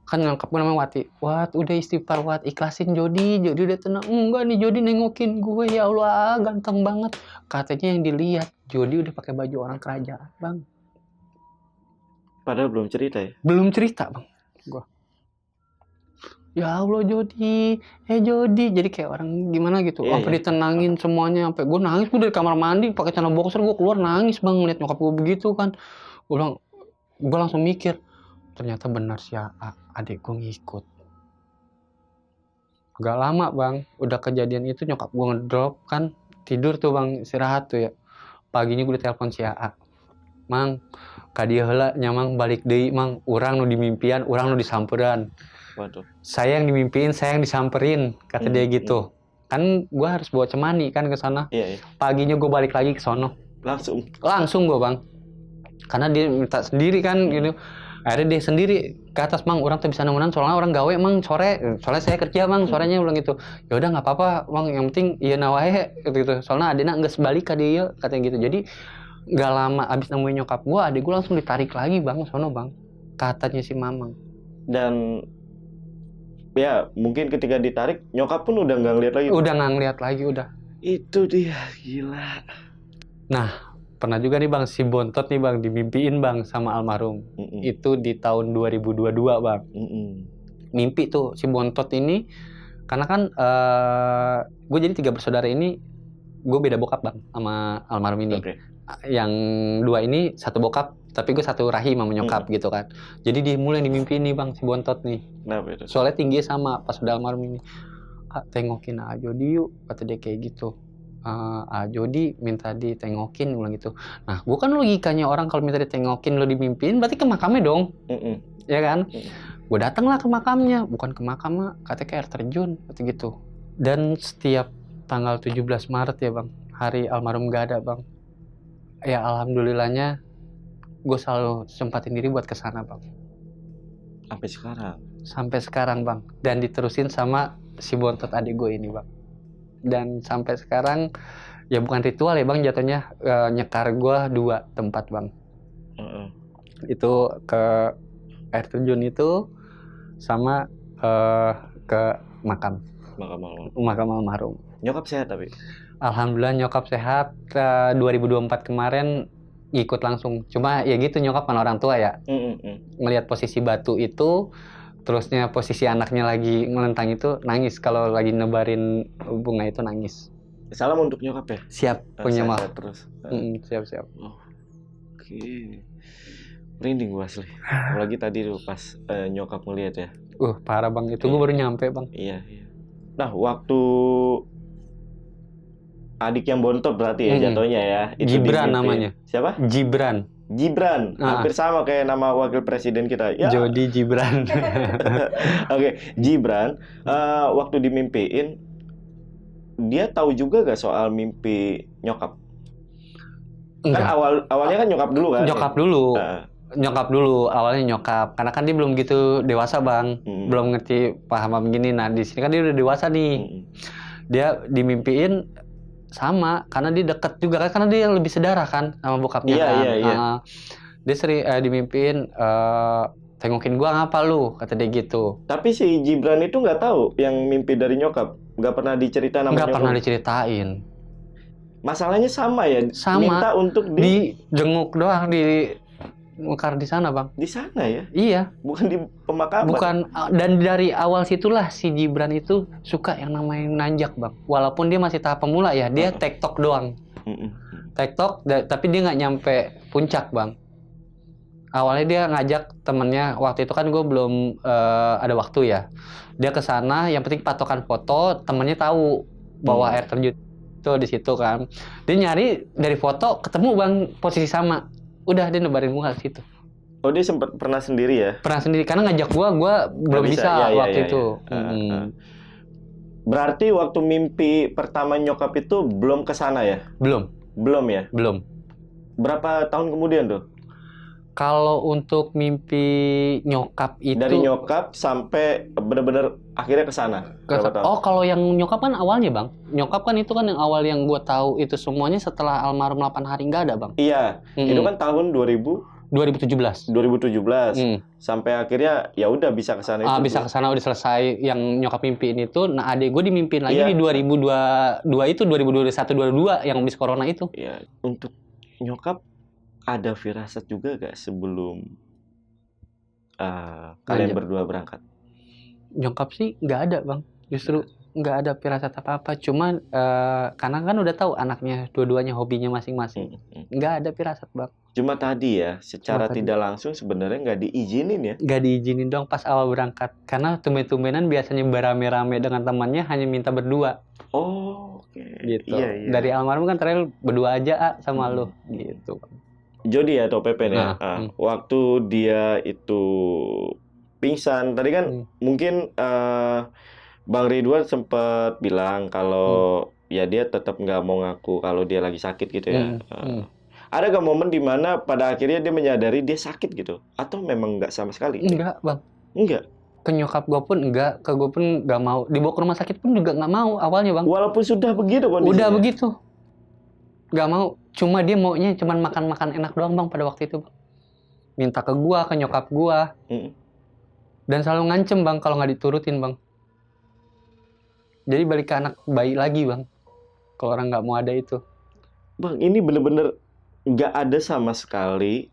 kan nyokap gue namanya Wat udah istighfar Wat, ikhlasin Jody udah tenang. Enggak nih, Jody nengokin gue, ya Allah ganteng banget katanya, yang dilihat Jody udah pakai baju orang kerajaan bang, padahal belum cerita bang. Gue, ya Allah Jody jadi kayak orang gimana gitu, sampai ditenangin semuanya, sampai gue nangis, gue dari kamar mandi pakai celana boxer, gue keluar nangis bang ngeliat nyokap gue begitu kan. Gue langsung mikir, ternyata benar sih adik gue ngikut. Agak lama bang, udah kejadian itu nyokap gue ngedrop kan, tidur tuh bang, istirahat tuh ya. Paginya gue telepon si Mang, kadia heula nyamang balik deui mang, urang nu dimimpian, urang nu disamperan. Waduh. Saya yang dimimpiin, saya yang disamperin, kata dia gitu. Kan gue harus bawa cemani kan ke sana. Iya. Paginya gue balik lagi ke sono. Langsung gue bang, karena dia minta sendiri kan gitu. Akhirnya dia sendiri ke atas, mang orang tuh bisa nemenan soalnya orang gawe mang soalnya saya kerja mang sorenya, bilang gitu. Ya udah nggak apa-apa mang, yang penting iya nawahe gitu. Soalnya adena nggak sebalik ka dia katanya gitu. Jadi nggak lama abis nemuin nyokap gue, adik gue langsung ditarik lagi bang sono bang, katanya si mamang. Dan ya mungkin ketika ditarik nyokap pun udah nggak ngeliat lagi. Udah nggak ngeliat lagi udah. Itu dia, gila. Nah pernah juga nih bang, si Bontot nih bang dimimpiin bang sama almarhum. Itu di tahun 2022 bang. Mimpi tuh si Bontot ini, karena kan gue jadi 3 bersaudara ini, gue beda bokap bang sama almarhum ini. Yang 2 ini satu bokap, tapi gue satu rahim sama nyokap gitu kan. Jadi dia mulai dimimpiin nih bang si Bontot nih. Soalnya tinggi sama pas udah almarhum ini. Tengokin Jody yuk, kata dia kayak gitu. Jody minta ditengokin, bilang gitu. Nah gue kan logikanya orang kalau minta ditengokin lo dimimpiin berarti ke makamnya dong. Ya kan. Gue datang lah ke makamnya, bukan ke makam, katanya ke air terjun kata gitu. Dan setiap tanggal 17 Maret ya bang, hari almarhum gak ada bang, ya alhamdulillahnya gue selalu sempatin diri buat kesana bang. Sampai sekarang bang, dan diterusin sama si Bontot adik gue ini bang. Dan sampai sekarang ya bukan ritual ya bang jatuhnya, nyekar gue 2 tempat bang. Itu ke air terjun itu sama ke makam almarhum. Nyokap sehat tapi? Alhamdulillah nyokap sehat. 2024 kemarin ngikut langsung. Cuma ya gitu, nyokap kan orang tua ya. Ngelihat posisi batu itu Terusnya posisi anaknya lagi ngelentang itu nangis, kalau lagi nebarin bunga itu nangis. Salam untuk nyokap ya. Siap, punya maaf. Sehat-sehat terus. Siap. Oke. Merinding gua asli. Apalagi tadi tuh pas nyokap ngeliat ya. Parah bang, itu gue baru nyampe bang. Iya. Nah, waktu adik yang bontot berarti ya jatuhnya ya. Itu Gibran namanya. Siapa? Gibran. Hampir sama kayak nama wakil presiden kita. Ya. Jody Gibran. Oke, Gibran. Waktu dimimpiin, dia tahu juga gak soal mimpi nyokap? Enggak. Kan awalnya kan nyokap dulu kan? Nyokap dulu, awalnya nyokap. Karena kan dia belum gitu dewasa bang, belum ngerti paham begini. Nah di sini kan dia udah dewasa nih. Dia dimimpiin sama, karena dia deket juga kan, karena dia yang lebih sedara kan sama bokapnya kan. Iya. Dia sering dimimpiin, tengokin gua ngapa lu, kata dia gitu. Tapi si Gibran itu nggak tahu yang mimpi dari nyokap, nggak pernah diceritain sama nyokap. Nggak pernah diceritain. Masalahnya sama ya. Sama. Minta untuk dijenguk doang, di mekar di sana bang. Di sana ya? Iya. Bukan di pemakaman. Bukan. Dan dari awal situlah si Gibran itu suka yang namanya nanjak bang. Walaupun dia masih tahap pemula ya, dia tektok doang. Tektok, tapi dia nggak nyampe puncak bang. Awalnya dia ngajak temennya, waktu itu kan gue belum ada waktu ya. Dia ke sana, yang penting patokan foto, temennya tahu bahwa air terjun itu di situ kan. Dia nyari dari foto, ketemu bang posisi sama. Udah dia nebarin bunga ke situ. Oh dia sempat pernah sendiri ya? Pernah sendiri, karena ngajak gua belum bisa waktu itu. Berarti waktu mimpi pertama nyokap itu belum ke sana ya? Belum ya? Belum. Berapa tahun kemudian tuh? Kalau untuk mimpi nyokap itu dari nyokap sampai benar-benar akhirnya ke sana. Oh, kalau yang nyokap kan awalnya, Bang. Nyokap kan itu kan yang awal yang gua tahu itu semuanya setelah almarhum 8 hari nggak ada, Bang. Iya. Itu kan tahun 2017. Sampai akhirnya ya udah bisa ke sana itu. Bisa ke sana udah selesai yang nyokap mimpiin itu. Nah, adik gue dimimpin lagi di 2022 itu 2021 22 yang habis corona itu. Iya. Untuk nyokap ada firasat juga gak sebelum kalian berdua berangkat? Nyokap sih nggak ada, Bang. Justru nggak ada firasat apa-apa. Cuman karena kan udah tahu anaknya dua-duanya hobinya masing-masing. Nggak ada firasat, Bang. Cuma tadi ya, secara tidak langsung sebenarnya nggak diizinin ya? Nggak diizinin dong pas awal berangkat. Karena tumben-tumbenan biasanya berame-rame dengan temannya hanya minta berdua. Oh, oke. Gitu. Iya. Dari almarhum kan terakhir berdua aja sama lu. Gitu. Jody atau Pepen ya? Waktu dia itu pingsan, tadi kan mungkin Bang Ridwan sempat bilang kalau ya dia tetap nggak mau ngaku kalau dia lagi sakit gitu ya. Ada gak momen dimana pada akhirnya dia menyadari dia sakit gitu? Atau memang nggak sama sekali? Enggak, Bang. Enggak? Ke nyokap gue pun enggak, ke gue pun nggak mau. Dibawa ke rumah sakit pun juga nggak mau awalnya, Bang. Walaupun sudah begitu kondisinya? Udah begitu. Nggak mau. Cuma dia maunya cuman makan-makan enak doang, Bang, pada waktu itu. Minta ke gua, ke nyokap gua. Dan selalu ngancem, Bang, kalau nggak diturutin, Bang. Jadi balik ke anak bayi lagi, Bang. Kalau orang nggak mau ada itu. Bang, ini bener-bener nggak ada sama sekali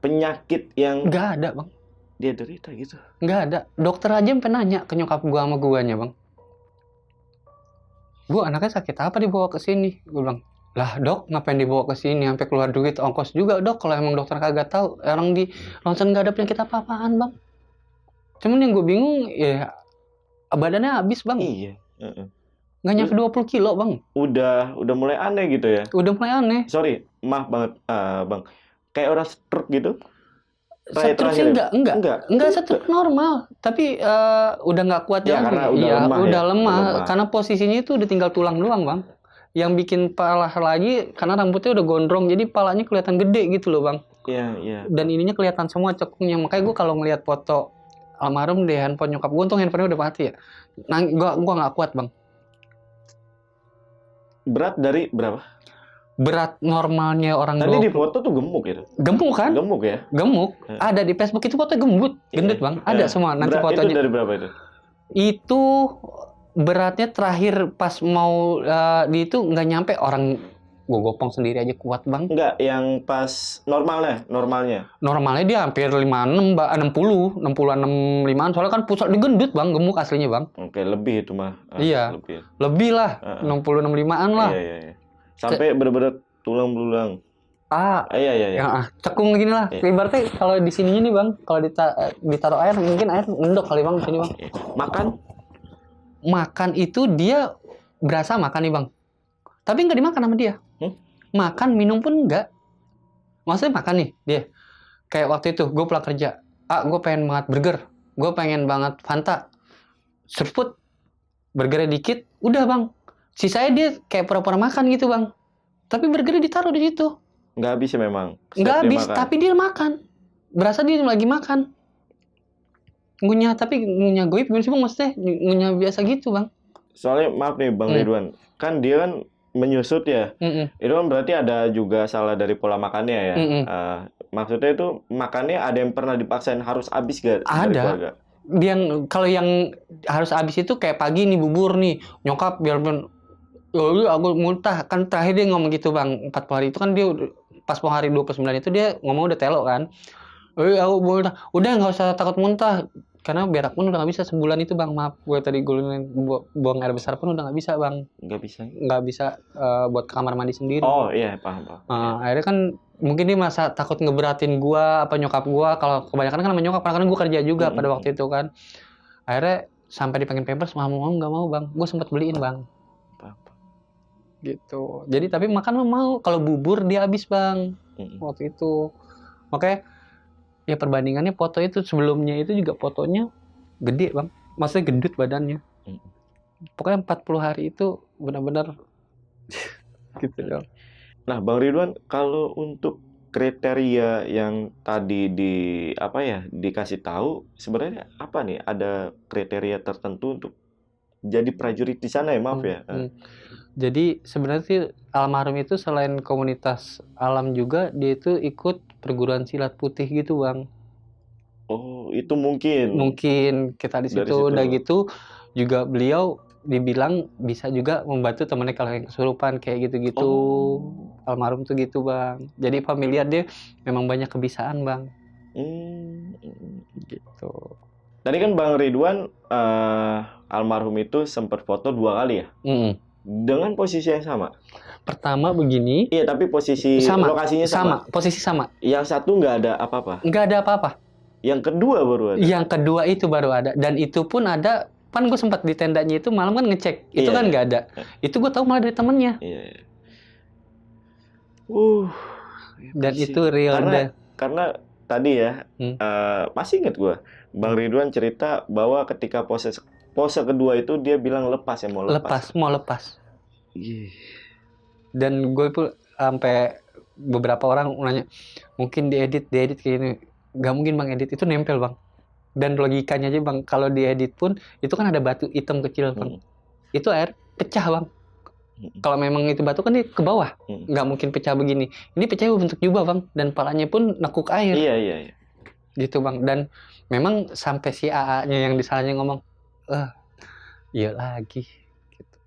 penyakit yang... Nggak ada, Bang. Dia derita gitu? Nggak ada. Dokter aja sampai nanya ke nyokap gua sama guanya, Bang. Bu, anaknya sakit apa dibawa ke sini? Gue bilang, lah dok, ngapain dibawa ke sini? Sampai keluar duit ongkos juga, dok. Kalau emang dokter kagak tahu, orang di ronsen nggak ada penyakit apa-apaan, Bang. Cuman yang gue bingung, ya badannya habis, Bang. Iya. Nggak nyampe 20 kilo, Bang. Udah mulai aneh gitu ya? Udah mulai aneh. Sorry, maaf banget, Bang. Kayak orang stroke gitu? Stroke sih enggak stroke normal. Tapi udah nggak kuat ya, karena udah lemah. Karena posisinya itu udah tinggal tulang doang, Bang. Yang bikin parah lagi karena rambutnya udah gondrong, jadi palanya kelihatan gede gitu loh, Bang. Iya. Dan ininya kelihatan semua cekungnya. Makanya gue kalau ngelihat foto almarhum di handphone nyokap gue, untung handphonenya udah mati ya. Gue nggak kuat, Bang. Berat dari berapa? Berat normalnya orang tadi di foto tuh gemuk gitu. Gemuk kan? Gemuk ya? Gemuk. Ada di Facebook itu foto gendut, Bang. Ada semua nanti fotonya. Itu dari berapa itu? Itu beratnya terakhir pas mau di itu nggak nyampe, orang Gue gopong sendiri aja kuat bang. Enggak, yang pas normalnya. Normalnya dia hampir 56, 60, 65-an. Soalnya kan pusat digendut bang, gemuk aslinya bang. Oke, lebih itu mah. Iya, Lebih. lebih lah, Heeh. 60, 65-an lah. Iya. Sampai bener-bener tulang belulang. Iya. Cekung gini lah. Iya. Ibaratnya kalau di sininya nih bang, kalau ditaruh air, mungkin air ngendok kali bang di sini bang. Iya. Makan itu dia berasa makan nih bang, tapi nggak dimakan sama dia. Makan minum pun nggak. Maksudnya makan nih dia. Kayak waktu itu gue pulang kerja, gue pengen banget burger, gue pengen banget Fanta, seruput, burgernya dikit, udah bang. Sisanya dia kayak pura-pura makan gitu bang. Tapi burgernya ditaruh di situ. Nggak habis ya memang. Nggak habis, tapi dia makan. Berasa dia lagi makan. Ngunyah, tapi ngunyah goib gimana sih bang? Maksudnya ngunyah biasa gitu bang. Soalnya maaf nih Bang Ridwan, kan dia kan menyusut ya. Itu kan berarti ada juga salah dari pola makannya ya. Maksudnya itu makannya ada yang pernah dipaksain harus habis gak dari keluarga? Kalau yang harus habis itu kayak pagi nih bubur nih, nyokap biarpun aku muntah, kan terakhir dia ngomong gitu bang, 40 hari itu kan dia pas hari 29 itu dia ngomong udah telo kan. Aku muntah, udah nggak usah takut muntah, karena berak pun udah nggak bisa sebulan itu bang. Maaf, gue tadi buang air besar pun udah nggak bisa bang. Nggak bisa buat kamar mandi sendiri. Oh iya, paham. Akhirnya kan mungkin dia merasa takut ngeberatin gue apa nyokap gue. Kalau kebanyakan kan sama nyokap, karena gue kerja juga pada waktu itu kan. Akhirnya sampai dipengen pampers, mau nggak mau bang. Gue sempat beliin bang. Gitu. Jadi tapi makan mau. Kalau bubur dia habis bang. Waktu itu. Makanya ya perbandingannya foto itu sebelumnya itu juga fotonya gede bang, maksudnya gendut badannya. Pokoknya 40 hari itu benar-benar gitu dong. Nah Bang Ridwan, kalau untuk kriteria yang tadi dikasih tahu, sebenarnya apa nih? Ada kriteria tertentu untuk jadi prajurit di sana ya, maaf ya. Jadi sebenarnya sih almarhum itu selain komunitas alam juga dia itu ikut perguruan silat putih gitu bang. Oh itu mungkin Kita di situ. Udah gitu juga beliau dibilang bisa juga membantu temennya kalau yang kesurupan kayak gitu-gitu. Almarhum tuh gitu bang. Jadi familiar dia memang banyak kebisaan bang. Gitu. Tadi kan Bang Ridwan almarhum itu sempat foto 2 kali ya? Dengan posisi yang sama? Pertama begini. Iya, tapi posisi lokasinya sama. Posisi sama. Yang satu nggak ada apa-apa? Nggak ada apa-apa. Yang kedua baru ada? Yang kedua itu baru ada. Dan itu pun ada, kan gue sempat di tendanya itu malam kan ngecek. Itu kan nggak ada. Itu gue tahu malah dari temennya. Iya. Dan itu real. Karena tadi ya, masih ingat gue, Bang Ridwan cerita bahwa ketika pose kedua itu dia bilang mau lepas. Dan gue pun sampai beberapa orang nanya, mungkin diedit kayak gini. Gak mungkin bang, edit itu nempel bang. Dan logikanya aja bang, kalau diedit pun itu kan ada batu hitam kecil bang. Itu air pecah bang. Kalau memang itu batu kan dia ke bawah, nggak mungkin pecah begini. Ini pecah bentuk jubah bang, dan palanya pun nekuk air. Iya. Gitu bang. Dan memang sampai si AA-nya yang disalahnya ngomong, iya lagi. Gitu.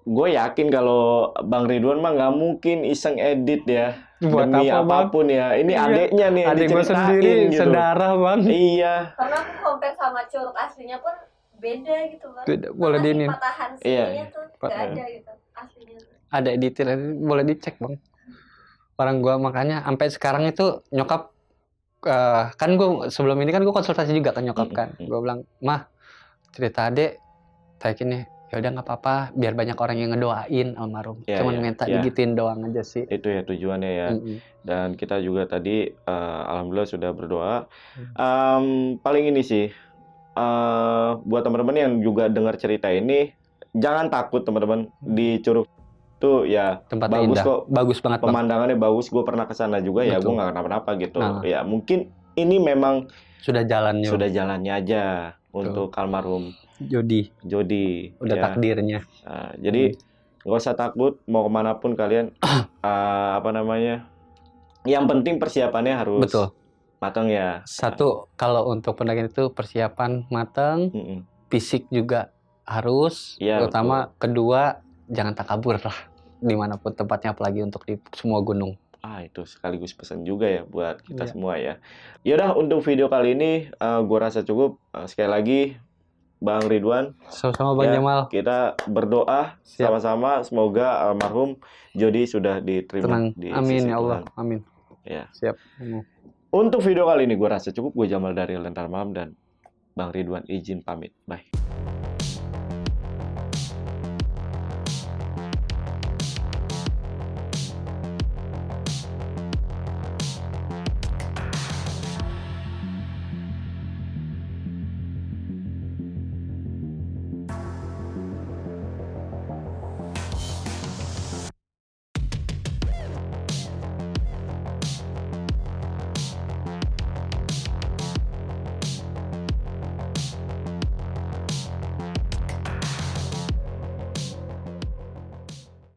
Gue yakin kalau Bang Ridwan mah nggak mungkin iseng edit ya. Buat demi apapun ya. Ini adeknya nih yang diceritain. Adek gue sendiri, gitu. Saudara bang. Iya. Karena aku compare sama curug aslinya pun beda gitu bang. Beda, boleh di ini. Patahan sininya tuh nggak ada gitu aslinya. Ada detail, boleh dicek bang. Orang gue makanya sampai sekarang itu nyokap, kan gue sebelum ini kan gue konsultasi juga kan nyokap kan. Gue bilang, mah cerita adek kayak gini. Ya udah nggak apa-apa, biar banyak orang yang ngedoain almarhum. Cuman minta digituin doang aja sih. Itu ya tujuannya ya. Dan kita juga tadi alhamdulillah sudah berdoa. Paling ini sih, buat teman-teman yang juga dengar cerita ini, jangan takut teman-teman. Di Curug itu ya tempatnya bagus indah. kok. Bagus banget. Pemandangannya bagus. Gue pernah ke sana juga. Betul. Ya gue nggak kenapa-napa gitu. Ya mungkin ini memang sudah jalannya aja. Untuk almarhum Jody. Udah ya. Takdirnya. Jadi nggak usah takut mau kemanapun kalian. Yang penting persiapannya harus matang ya. Satu, kalau untuk pendakian itu persiapan matang, fisik juga harus. Terutama kedua, jangan takabur lah. dimanapun tempatnya, apalagi untuk di semua gunung. Itu sekaligus pesan juga ya buat kita Iya. semua ya. Yaudah, untuk video kali ini gua rasa cukup. Sekali lagi Bang Ridwan, Sama-sama Bang ya, Jamal. kita berdoa Siap. sama-sama semoga almarhum Jody sudah diterima Tenang. di Amin sisi ya Allah. Tuhan. Amin. Ya. Siap. Untuk video kali ini gue rasa cukup. Gue Jamal dari Lentar Malam dan Bang Ridwan izin pamit. Bye.